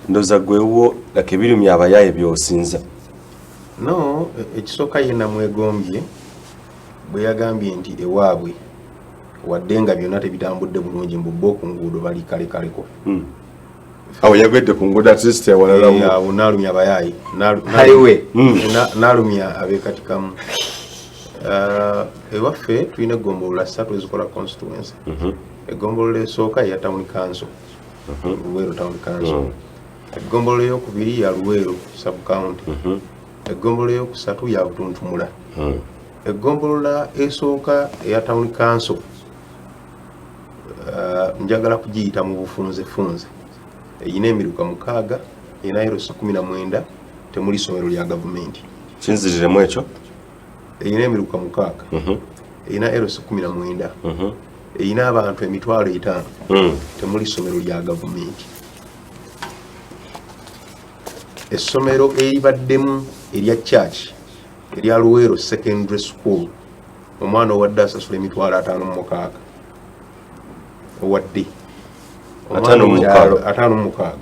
Ndoza gwewo lakebirumya abayaye byosinza. No, ekisooka yenna mwegombye bwe yagambye nti ewaabwe wadde nga byonna tebitambudde bulungi mbubbo ku nguudo bali kaleko. Awo yagwedde ku nguudo at least yawalalamu. Awo naalumya abayaye. Highway. Naalumya ab'ekatikamu. ewaffe tulina eggombolola 3 ezikola constituency. Eggombolola esooka ya town council, Luweero town council. Eggombolola eyokubiri ya Luweero sub county. Eggombolola eyokusatu ya Butuntumula. Eggombolola esooka eya town council njagala kugiyita mu bufunze eyina emiruka 6 eyina erosi 19 temuli ssomero lya gavumenti. Kinziriremu ekyo eyina emiruka 6 eyina erosi 19 eyina abantu 5,000 temuli ssomero lya gavumenti. Essomero eribaddemu erya church erya Luweero secondary school omwana owadde asasula 56,000 owadde 56,000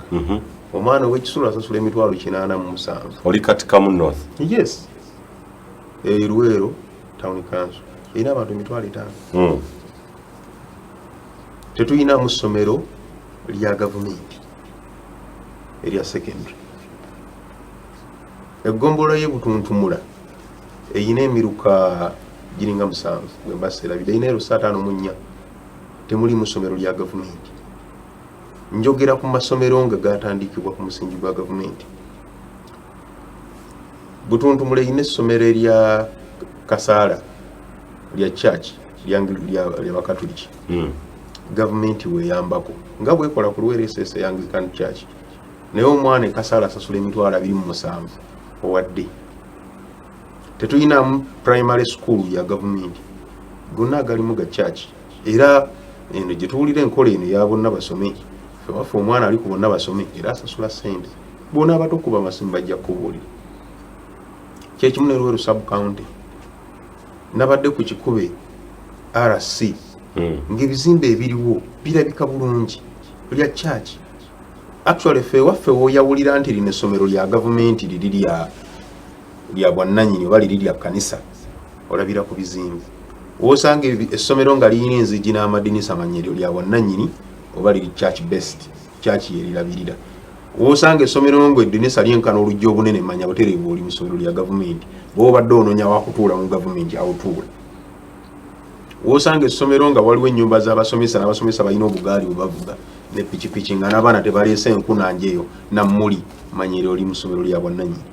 omwana ow'ekisula asasula 87,000. oli katikamu north. Yes, Luweero town council erina abantu 5,000. Tetuyinamu ssomero lya gavumenti erya secondary. Eggombolola y'e Butuntumula eyina emiruka giringa 7 bwemba serabidde eyina erosi 54 temuli mu ssomero lya gavumenti. Njogera ku masomero nga gatandikibwa ku musingi gwa gavumenti. Butuntumula eyina essomero erya Kasaala lya church lya bakatuliki. Gavumenti weeyambako nga bwekola ku Luweero SSA ya Anglican Church. Naye omwana Kasaala asasula 27,000 owadde. Tetuyinamu primary school ya gavumenti gonna agalimu ga church era eno gye tuwulira enkola eno ya bonna basome. Waffe omwana ali ku bonna basome era asasula ssente. Bona abatukuba amasimu bajja kubuulira. Kyekimu ne Luweero sub county nabadde ku kikube RC ng'ebizimbe ebiriwo birabika bulungi lya church. Actually ffe waffe woyawulira nti lino essomero lya gavumenti liri lya bwannannyini oba liri lya kanisa olabira ku bizimbe. Wosanga essomero nga lirina enzigi n'amadinisa amanyeryo lya bwannannyini oba liri church based, church yerirabirira. Wosanga essomero ngo eddinisa lyenkana olujja obunene manya butereevu oli mu ssomero lya gavumenti bw'obadde onoonya wakutuula mu gavumenti awutuula. Wosanga essomero nga waliwo ennyumba z'abasomesa n'abasomesa balina obugaali bwe bavuga ne pikipiki nga n'abaana tebaleese enkunanja eyo nammuli manyere oli mu ssomero lya bwannannyini.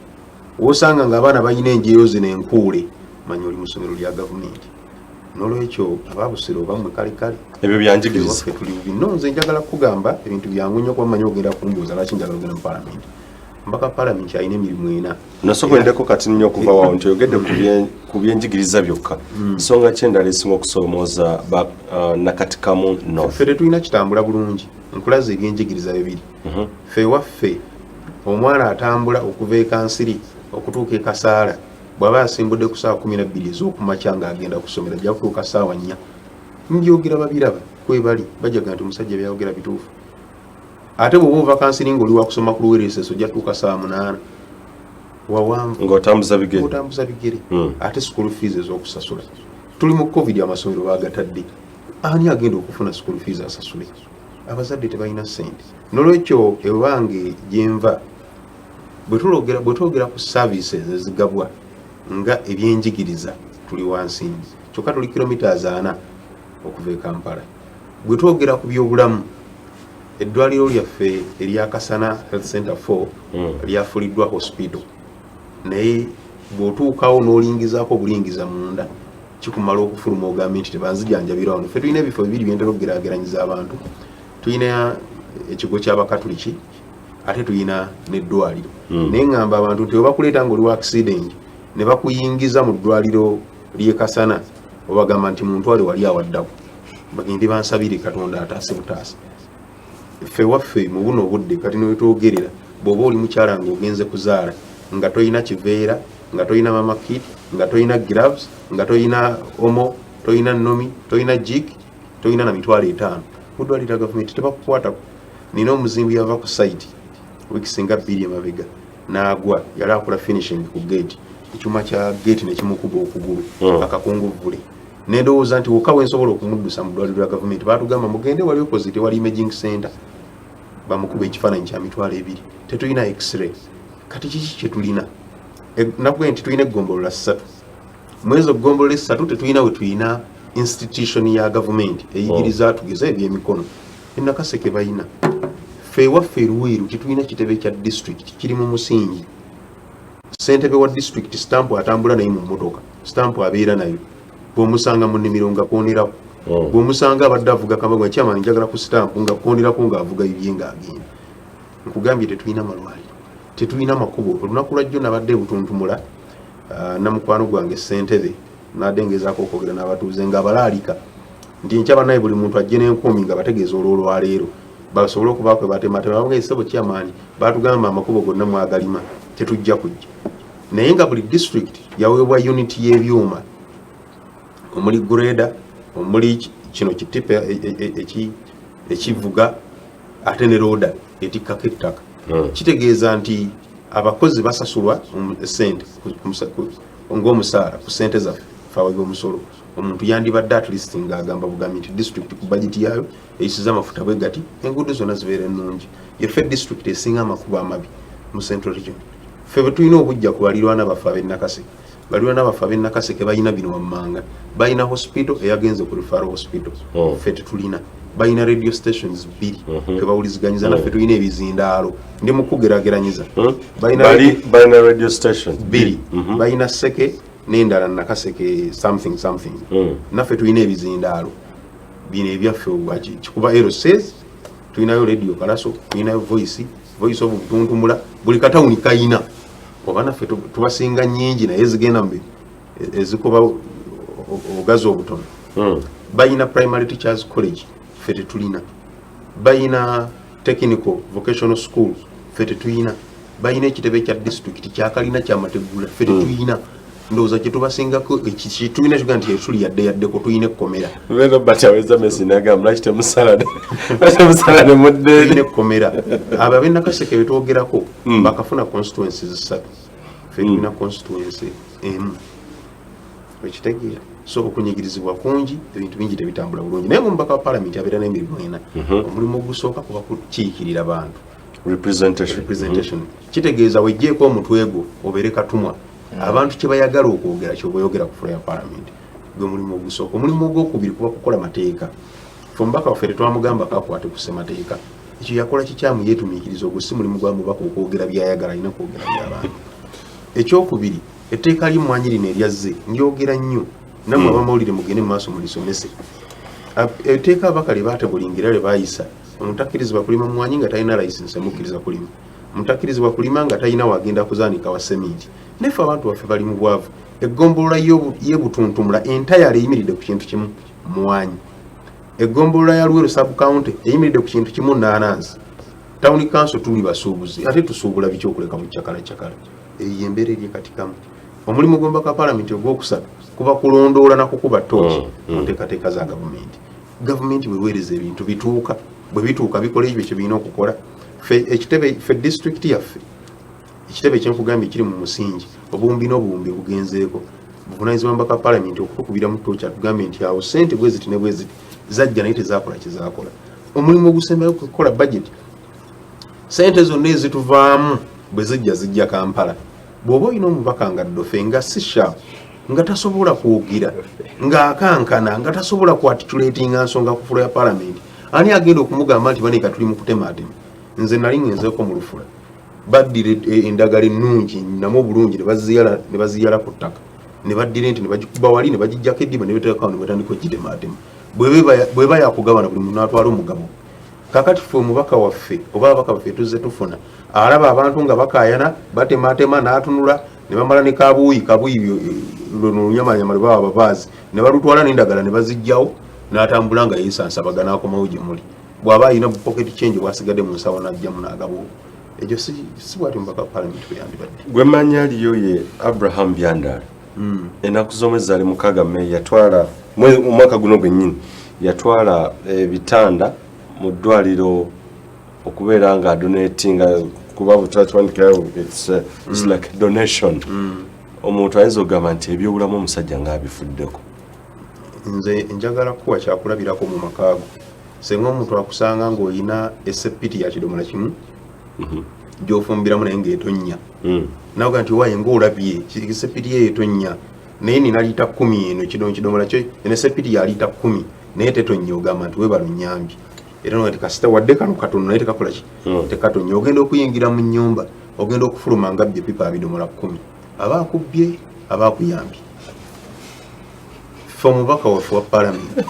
Wosanga ng'abaana balina enjeyo zino enkuule manya oli mu ssomero lya gavumenti. N'olwekyo ababusiro bamwe kale ebyo byanjigiriza tuli bino. Nze njagala kugamba ebintu byangu nnyo kuba manyi ogenda kumbuuza lwaki njagala ogenda mu palamenti. Mbaka palamenti alina emirimu 4. nasoboleddeko kati nnyo okuva wawo nti oyogedde ku byenjigiriza byokka. Nsonga ki endala esinga okusoomooza nakatikamu north? Ffe tetulina kitambula bulungi nkulaza ebyenjigiriza bibiri. Ffe waffe omwana atambula okuva e Kansiri okutuuka e Kasaala bw'aba asimbudde ku ssaawa 12 ez'okumakya ng'agenda kusomera ajja kutuuka ssaawa 4. Njogera babiraba kwebali bajaga nti omusajja byayogera bituufu. Ate bw'oba ova Kansiri ng'oli wa kusoma ku Luweero SSA ojja tuuka ssaawa 8 wawanvu ng'otambuza bigere. Ate school fees ez'okusasula tuli mu covid amasomero baagatadde. Ani agenda okufuna school fees asasule? Abazadde tebalina ssente. N'olwekyo ewange gyenva bwe twogera ku services ezigabwa nga ebyenjigiriza tuli wansi kyokka tuli kilometers 4 okuva e Kampala. Bwe twogera ku byobulamu eddwaliro lyaffe erya Kasana Health Center 4 lyafuliddwa hospital naye bw'otuukawo n'olingizaako obulingiza munda kikumala okufuluma ogambe nti tebanzijanjabira wano. Ffe tulina ebifo bibiri byentera okugeraageranyiza abantu. Tulina ekigo ky'abakatuliki ate tulina n'eddwaliro. Naye ngamba abantu nti obakuleeta ng'oli wa accident ne bakuyingiza mu ddwaliro ly'e Kasana obagamba nti muntwale wali awaddako bagende bansabire Katonda ataase butaasa. Ffe waffe mu buno obudde kati newetwogerera bw'oba oli mukyala ng'ogenze kuzaala nga toyina kiveera nga toyina mama kit nga toyina gloves nga toyina omo toyina nomi toyina jig toyina na 5,000 mu ddwaliro lya gavumenti tebakukwatako. Nina omuzimbi yava ku site wiiki singa 2 emabega n'agwa yali akola finishing ku gate ekyuma kya gate ne kimukuba okugulu akakunguvule. Nedowooza nti wokka wensobola okumuddusa mu ddwaliro lya gavumenti baatugamba mugende wali opposite wali imaging center bamukuba ekifaananyi kya 2,000. Tetulina x-ray. Kati kiki kye tulina? Nabwe nti tulina eggombolola 3 mwezi ogombola esatu tetulina institution ya government eyigiriza tugeze ebyemikono enakaseke balina ffe waffe Luweero tetulina kitebe kya district kiri mu musingi ssentebe wa district stamp atambula naye mu mmotoka stamp abeera nayo bw'omusanga mu nnimiro nga koonerawo bw'omusanga abadde avuga kamagwa kyamani njagala ku stamp nga koonerako ng'avuga ebye ng'agenda nkugambye tetulina malwaliro tetulina makubo olunaku lwajjo nabadde butuntumula namukwano gwange ssentebe nadengezaako okwogera n'abatuuze nga abalaalika nti nkyaba naye buli muntu ajje n'enkuumi nga bategeeza olwolwaleero basobole okubaakwe batematema bamuga esebo kyamaanyi batugamba amakubo gonna mwagalima tetujja kujja naye nga buli district yaweebwa unit y'ebyuma omuli greda omuli kino kitipa ekivuga ate ne roda etikkako ettaka kitegeeza nti abakozi basasulwa sente ng'omusaala ku sente zaffe faawe omusolo omuntu yandibadde at least ng'agamba bugambi nti district ku budget yayo eyisiza amafuta bwe gati enguudo zonna zibeera ennungi yeffe district esinga amakubo amabi mu central region ffe bwe tulina obujja ku balirwana baffe ab'ennakaseke balirwana baffe ab'ennakaseke balina bino wammanga balina hospital eyagenze ku referral hospital ffe tetulina balina radio stations bbiri twebawuliziganyiza naffe tulina ebizindaalo ndi mu kugerageranyiza balina radio station bbiri balina seke n'endala nakaseke something naffe tulina ebizindaalo bino ebyaffe kikuba aerosays tulinayo radio kalaso tulinayo voice of butuntumula buli katawuni kayina oba naffe tubasinga nnyingi naye zigenda mbere ezikuba obugazi obutono balina primary teachers college ffe tetulina balina technical vocational school ffe tetulina balina ekitebe kya district kyakalina kyamategula ffe tetulina ndowooza kyetubasingako tulina kiga nti etuli yaddeko tulina ekkomera tulina ekkomera abo ab'ennakaseke betwogerako bakafuna constituencies 3 ffe tulina constituency emu ekitegeera so okunyigirizibwa kungi ebintu bingi tebitambula bulungi naye ngaomubaka wa palamenti abeera n'emirimu ena omulimu ogusooka kuba kukiikirira bantu representation kitegeeza wejjeeko omutwe gwo obeere katumwa abantu kye bayagala okwogera kyoba oyogera ku floor ya palamenti gwe mulimu ogusooka omulimu ogwokubiri kuba kukola mateeka fe omubaka waffe tetwamugamba kakwate ku ssemateeka ekyo yakola kikyamu yeetumiikiriza ogwo si mulimu gwa mubaka okwogera byayagala alina kwogera by'abantu ekyokubiri etteeka ly'emmwanyi lino eryazze ndyogera nnyo nammwe abamawulire mugende mu maaso mulisomese etteeka abakali baatebulingira lye baayisa omuntu akkirizibwa kulima mmwanyi nga talina layisinsi emukkiriza kulima omuntu akkirizibwa kulima nga talina wagenda kuzaanika wa seminti neffe abantu baffe bali mu bwavu eggombolola y'ebutuntumula entayala eyimiridde ku kintu kimu mmwanyi eggombolola ya Luweero sub county eyimiridde ku kintu kimu Naanansi town council tuli basuubuzi ate tusuubula biki okuleka mu kyakala eyo embeera eri katikamu omulimu gw'omubaka wa palamenti ogwokusatu kuba kulondoola nakukuba ttooki mu nteekateeka za gavumenti weweereza ebintu bituuka bwe bituuka bikola ebyo kye birina okukola ffe district yaffe ekitebe kyenkugambye kiri mu musingi obuwumbi n'obuwumbi bugenzeeko buvunaanyizibwa omubaka wa palamenti okutukubira mu ttooki atugambye nti awo ssente bwe ziti ne bwe ziti zajja naye tezaakola kyezakola omulimu ogusembayo kukola budget ssente zonna ezituvaamu bwe zijja Kampala bw'oba olina omubaka nga ddofe nga si sharp nga tasobola kwogera ng'akankana nga tasobola kuarticulatinga nsonga ku fulo ya palamenti ani agenda okumugamba nti baneeka tuli mu kutemaatema nze nali ngenzeeko mu Lufula baddira endagala ennungi namu obulungi ne baziyala ku ttaka ne baddira enti ne bagikuba wali ne bagijjako eddiba ne beteekawo ne batandika okugitemaatema bw'eba yakugabana buli muntu n'atwala omugabo kakati ffe omubaka waffe oba ababaka baffe tuzze tufuna alaba abantu nga bakaayana batemaatema n'atunula ne bamala ne kabuuyi lunyamanyama lwe baba ababaazi ne balutwala n'endagala ne bazijjawo n'atambula nga yeesansabaga n'akomawo gye muli bw'aba alina pocket change bw'asigadde mu nsawo n'ajjamu n'agabuuyi ekyo si bwati omubaka wa palamenti bwe yandibadde gwe mannya liyo ye Abraham Byandala ennaku z'omwezi ali mukaaga Mei yatwala mu mwaka guno gwennyini yatwala ebitanda mu ddwaliro okubeera nga donatinga kuba butwatwandikayo it's like donation omuntu ayinza okugamba nti ebyobulamu omusajja ng'abifuddeko nze njagala kuwa kyakulabirako mu makaago senga omuntu akusanga ng'olina esepiti ya kidomola kimu gy'ofumbiramu naye ng'etonnya nawoga nti waye ng'olabye esepiti ye etonnya naye nina lita 10 eno kidomola kyo ene sepiti ya lita 10 naye tetonyoga mantu we balunyambi era no kasita wadde kano katono naye tekakola ki tekatonyo ogenda okuyingira mu nyumba ogenda okufuluma nga bye pipa bidomola 10 abakubye abakuyambi omubaka waffe wa palamenti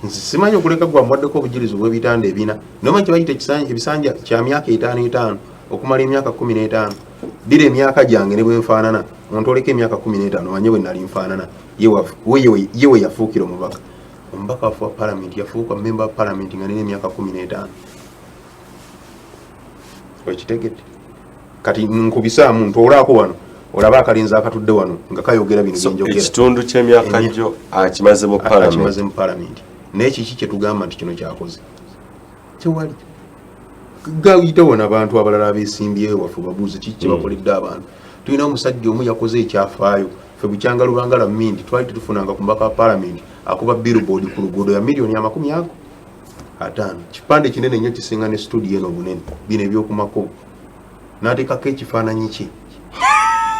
simanyi okuleka gwa mwaddeko obujirizi bw'ebitanda ebina noma kibayita ebisanja kya myaka 5 okumala emyaka 15 dira emyaka gyange ne bwenfaanana omuntu oleka emyaka 15 wanye bwe nali nfaanana yewe yafuukira omubaka waffe wa palamenti yafuuka memba wa palamenti nga nina emyaka 15 okitegedde kati nkubisaamu ntoolaako wano olaba akalinza akatudde wano nga kayogera bino byenjogera ekitundu ky'emyaka gyo akimaze mu palamenti naye kiki kye tugamba nti kino kyakoze tewali gayite wona abantu abalala abeesimbyewo waffe babuuze kiki kye bakoledde abantu tulina omusajja omu yakoze ekyafaayo ffe bukyanga lubangala mindi twali tetufunanga ku mbaka wa palamenti akuba billboard ku luguudo ya milioni 50 kipande kinene nnyo kisinga ne studio eno bunene bino ebyokumako n'ateekako ekifaananyi kye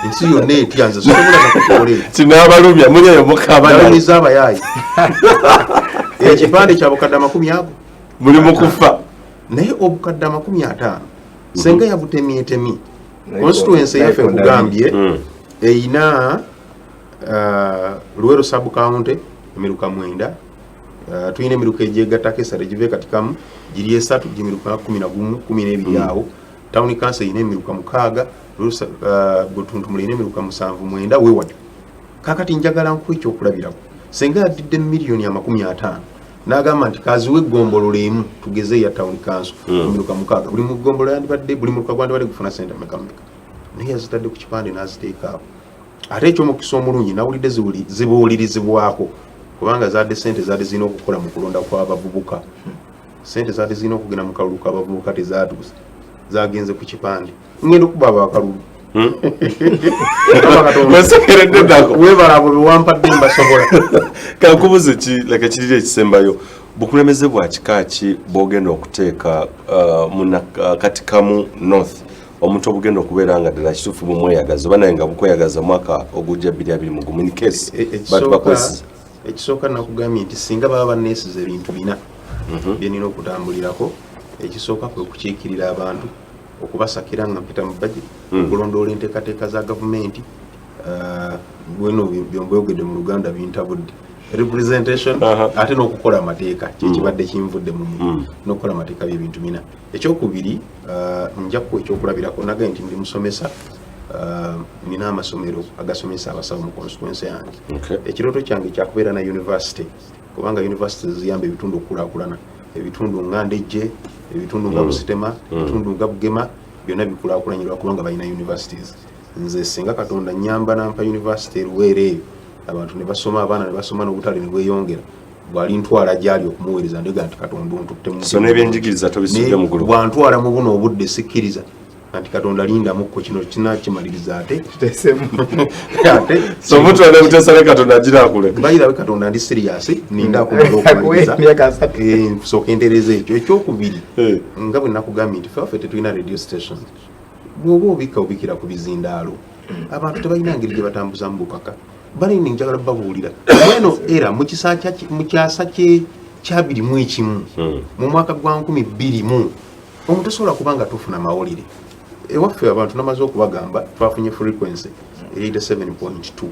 ensi yonna etyanze sobola nakukole kinabalumya munyeyo mukabalumiza abayaayi ekipande kya bukadde 50 muli mu kufa naye obukadde 50 senga yabutemyetemi constituency yaffe kugambye eyina Luwero sub county emiruka 9 tuyina emiruka egyegattako esatu egive katikamu giri 3 gimiruka 11 12 awo town council eyina emiruka 6 Butuntu mulina emiruka 7-9 weewali kakati njagala nkwekyo okulabirako senga yadidde milioni 50 n'agamba nti kaziwe eggombolola emu tugeze ya town council emiruka 6 buli mugombolo yandibadde buli muruka gwandibadde gufuna sente mekameka naye yazitadde ku kipande n'aziteeka awo ate ekyomukisa omulungi nawulidde zibuulirizibwako kubanga zadde sente zadde zirina okukola mu kulonda kw'abavubuka sente zadde zirina okugenda mu kalulu k'abavubuka tezaatuuse zagenze ku kipande ngenda okuba abakalulu webalabo bewampadde mbasobola kankubuze ki leka kirire ekisembayo bukulembeze bwa kika ki bwogenda okuteeka katikamu north omuntu obugenda okubeera nga ddala kituufu bumweyagaza oba naye nga bukweyagaza mwaka ogujja 2020 in case ekisooka nakugambye nti singa baba baneesiza ebintu bina byenina okutambulirako ekisooka kwe kukiikirira abantu okubasakira nga mpita mu budget okulondoola enteekateeka za gavumenti bweno byomboyogedde mu Luganda bintabudde representation ate n'okukola amateeka kyekibadde kinvudde mu n'okukola amateeka byebintu bina ekyokubiri njakku ekyokulabirako nagaye nti ndi musomesa nina amasomero agasomesa abasawo mu constituency yange ekirooto kyange kyakubeera na university kubanga university ziyamba ebitundu okukulaakulana ebitundu nga Ndejje ebitundu nga Busitema ebitundu nga Bugema byonna bikulaakulanyirwa kubanga balina universities nze singa Katonda nyamba nampa university Luweero eyo abantu ne basoma abaana ne basoma n'obutale ne bweyongera bwali ntwala gyali okumuweereza ndega nti Katonda ontutte mu so n'ebyenjigiriza tobisubye mu gulu bwantwala mu buno obudde sikkiriza nti Katonda lindamukko kino kinakimaliriza ate so omuntu alina kutesala Katonda agirakule bayirawe Katonda ndi serious ninda okumaliriza nsooka entereza ekyo ekyokubiri nga bwe nakugambye nti ffe tetulina radio station bw'oba obikira ku bizindaalo abantu tebalina ngeri gye batambuza mu bukaka balina njagala babuulira mweno era mu kyasa kya 21 mu mwaka gwa 2020 omuntu tasobola kubanga tufuna mawulire ewaffe abantu namaze okubagamba twafunye frequency 87.2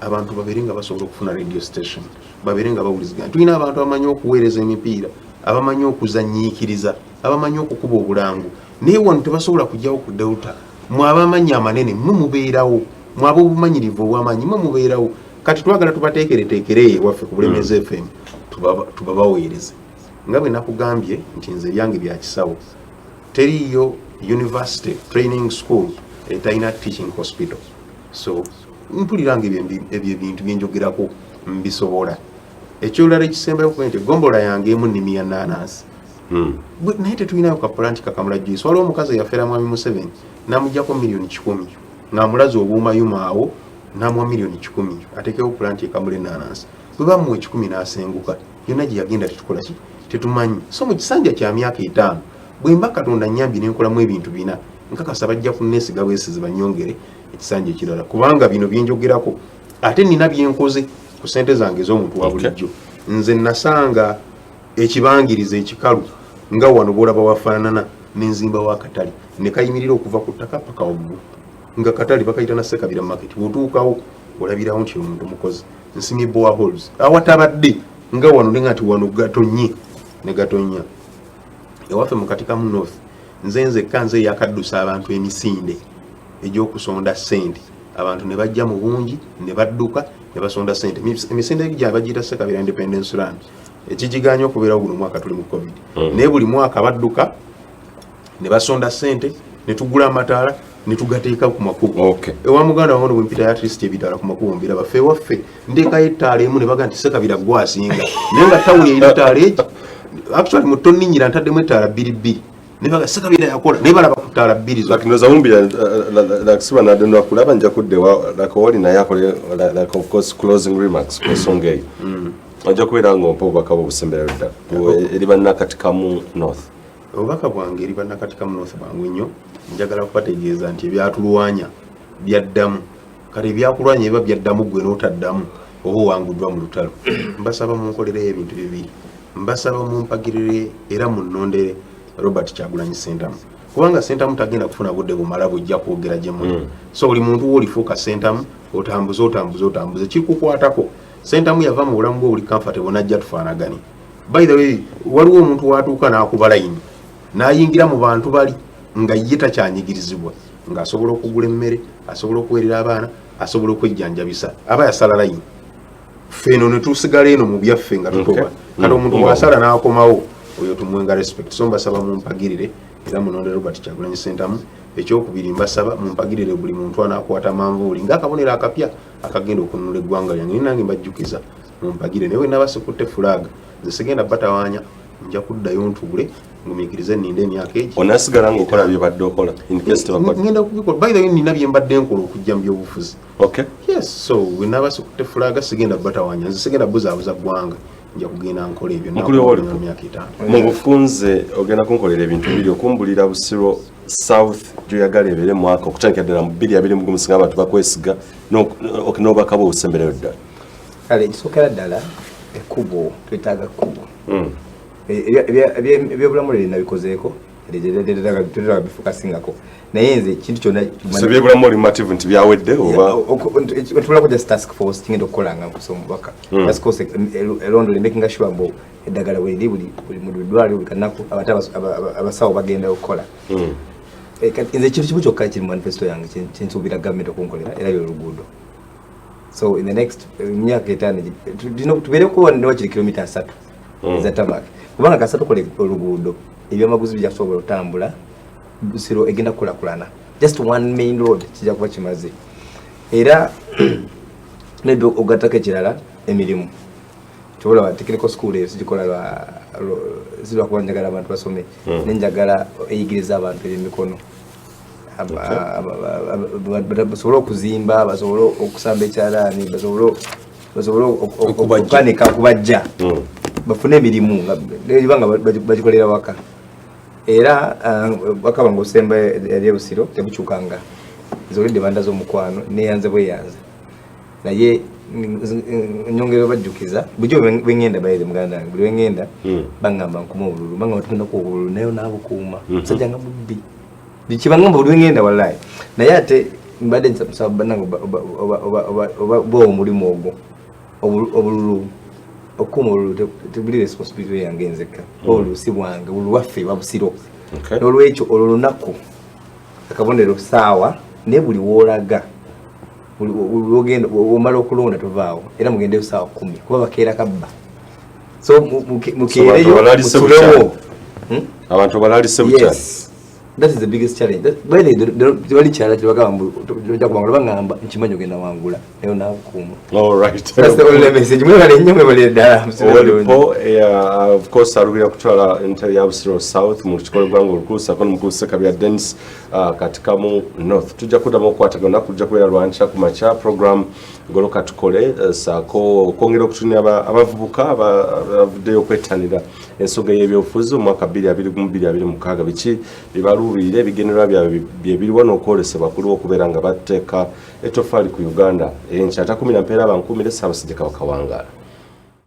abantu babeere nga basobola okufuna radio station babeere nga bawuliziganya tulina abantu abamanyi okuweereza emipiira abamanyi okuzanyiikiriza abamanyi okukuba obulangu naye wano tebasobola kujjawo ku Delta mwabamanyi amanene mubeerawo mwaba obumanyirivu obwamanyi mubeerawo kati twagala tubateekereteekere ewaffe ku Bulemeezi FM tubabaweereze nga bwe nakugambye nti nze ebyange bya kisawo teriyo university training school etalina teaching hospital so mpuliranga ebyo ebintu byenjogerako mbisobola ekyolala ekisembayo kuba nti gombola yange emu nnimi ya naanansi naye tetulinayo kapulanti kakamula juice waliwo omukazi yafeera mwami Museveni n'amugyako milioni 10 ng'amulaze obuumayuma awo n'amuwa milioni 10 atekewo pulanti ekamula ennaanansi bwe bamuwa 10 n'asenguka yonna gye yagenda tetukola ki tetumanyi so mu kisanja kya myaka 5 bwe mba Katonda nnyambi n'enkolamu ebintu bina nkakasa bajja kunneesiga bwesizi banyongere ekisanja ekirala kubanga bino byenjogerako ate nina byenkoze ku sente zange ez'omuntu wa bulijjo. Nze nasanga ekibangiriza ekikalu nga wano bwolaba wafaanana n'enzimba w'akatale ne kayimirira okuva ku ttaka paka waggulu nga katale bakayita na Ssekabira market. Bw'otuukawo olabirawo nti omuntu mukozi nsimye boreholes awatabadde nga wano ne ngati wano gatonye ne gatonya. Ewaffe mu Katikamu North nze kanze yakaddusa abantu emisinde egy'okusonda ssente, abantu ne bajja mu bungi ne badduka ne basonda ssente. Emisinde egya bagiyita Ssekabira Independence Land ekigiganya okubeerawo guno mwaka tuli mu COVID. Naye buli mwaka badduka ne basonda ssente ne tugula amataala ne tugateeka ku makubo. Ewa muganda wange bwe mpita ya Trist ebitaala ku makubo mbiraba ffe waffe ndeekayo ettaala emu ne baga nti Ssekabira gwasinga naye nga tawuli erina ettaala egi actually mu tonninnyira ntaddemu ettaala bbiri ne baga Ssekabira yakola naye balaba ku ttaala bbiri zo. Lakini zawumbira lakisiba nadendo kulaba nja kuddewa lakowoli naye akole like of course closing remarks ku nsonga eyo. Ajja kubeera ng'ompa obubaka bw'obusemberero ddala eri bannakatikamu North. Obubaka bwange eri bannakatikamu North bwangu nnyo. Njagala kubategeeza nti ebyatulwanya byaddamu. Kale ebyakulwanya biba byaddamu gwe n'otaddamu oba owanguddwa mu lutalo. Mbasaba munkolereyo ebintu bibiri. Mbasaba mumpagirire era munnondere Robert Kyagulanyi Sentamu. Kubanga Sentamu tagenda kufuna budde bumala bujja kwogera gye muli. So buli muntu w'olifuuka Sentamu otambuze kikukwatako. Sentamu yava mu bulamu bwe buli comfortable najja tufaanagane. By the way, waliwo omuntu watuuka n'akuba layini n'ayingira mu bantu bali nga ye takyanyigirizibwa ng'asobola okugula emmere, asobola okuweerera abaana, asobola okwejjanjabisa aba yasala layini. Ffe eno ne tusigala eno mu byaffe nga tutoba. Kati omuntu bw'asala n'akomawo oyo tumuwenga respect. So mbasaba mumpagirire era munonde Robert Kyagulanyi Sentamu. Ekyokubiri mbasaba mumpagirire buli muntu anaakwata manvuuli ng'akabonero akapya akagenda okununula eggwanga lyange. Nange mbajjukiza mumpagire naye nabasikutte flag nze sigenda batawaanya nja kuddayo ntuule ngumiikirize nninde emyaka egi. Onasigala ng'okola bye badde okola in case tebakola. Ngenda kubikola. By the way nina bye mbadde nkola okujja mu byobufuzi. Okay. Yes, so we nabasikutte flag sigenda batawaanya nze sigenda buzaabuza ggwanga. Nja kugenda nkola ebyo mu myaka 5. Mu bufunze ogenda kunkolera ebintu biri okumbulira Busiro South gy'oyagala ebeere mwaka okutandikira ddala mu 2020 singa abantu bakwesiga n'obubaka bw'obusemberero ddala. Kale ekisookera ddala ekkubo twetaaga kkubo. Ebyobulamu leero nabikozeeko tetaaga bifokasingako naye nze ekintu kyonna ebyobulamu oli mative nti byawedde oba tubula kujja task force kigenda okukola nga nkusoma omubaka task force elondole making sure mbu eddagala bweri buli mu ddwaliro buli kanaku ate abasawo bagenda okukola. Nze ekintu kimu kyokka kiri mu manifesto yange kyensuubira gavumenti okunkolera era y'oluguudo. So in the next myaka 5 tubeereko newakiri kilomita 3 eza tamaki kubanga kasatu kola oluguudo ebyamaguzi bijasobola otambula Busiro egenda kukulakulana. Just one main road kijja kuba kimaze era maybe ogattako ekirala emirimu kyobola wa technical school eyo sigikola kuba njagala abantu basome nenjagala eyigiriza abantu ebyemikono basobole okuzimba basobole okusamba ekyalaani basobole okukanika kubajja bafune emirimu nga bagikolera waka era bakaba ng'osemba eri Busiro tebukyukanga zolidde banda z'omukwano neyanze bweyanze naye nyongera bajjukiza bujo bengenda bayire muganda wange buli wengenda bangamba nkuma obululu bangamba tugenda ku obululu nayo nabukuuma sajja nga mubbi bikibangamba buli wengenda wallahi naye ate mbadde nsaba bannange oba omulimu ogwo obululu okuma olulu tebuli responsibility yange nzekka olusi bwange oluwaffe wa Busiro n'olwekyo olulunaku akabonero saawa ne buli woolaga ogenda omala okulonda tovaawo era mugendeyo saawa 10 kuba bakeera kabba so mukeereyo abantu balaalise bukyali. That is the biggest challenge. By the way, challenge bagamba nkimanyi ogenda wangula nayo nakuuma. All right. That's the only message. Mwebale nnyo mwebale ddala. Of course alubira kutwala enteri ya Busiro South mu kikolo gwangu olukuusa kono mukulu Ssekabira Dennis Katikamu North. Tujja kuddamu okukwatagana kujja kubeera lwanca ku makya program goloka tukole saako kwongera okutunya abavubuka abavuddeyo okwettanira ensonga y'ebyobufuzi omwaka 2026 biki bibalu beluubirira ebigendererwa byabwe bye biriwo n'okwolesebwa kuliwo okubeera nga bateeka etoffaali ku Uganda enkya 10 mpeera abankumire Ssaabasajja Kabaka wangaala.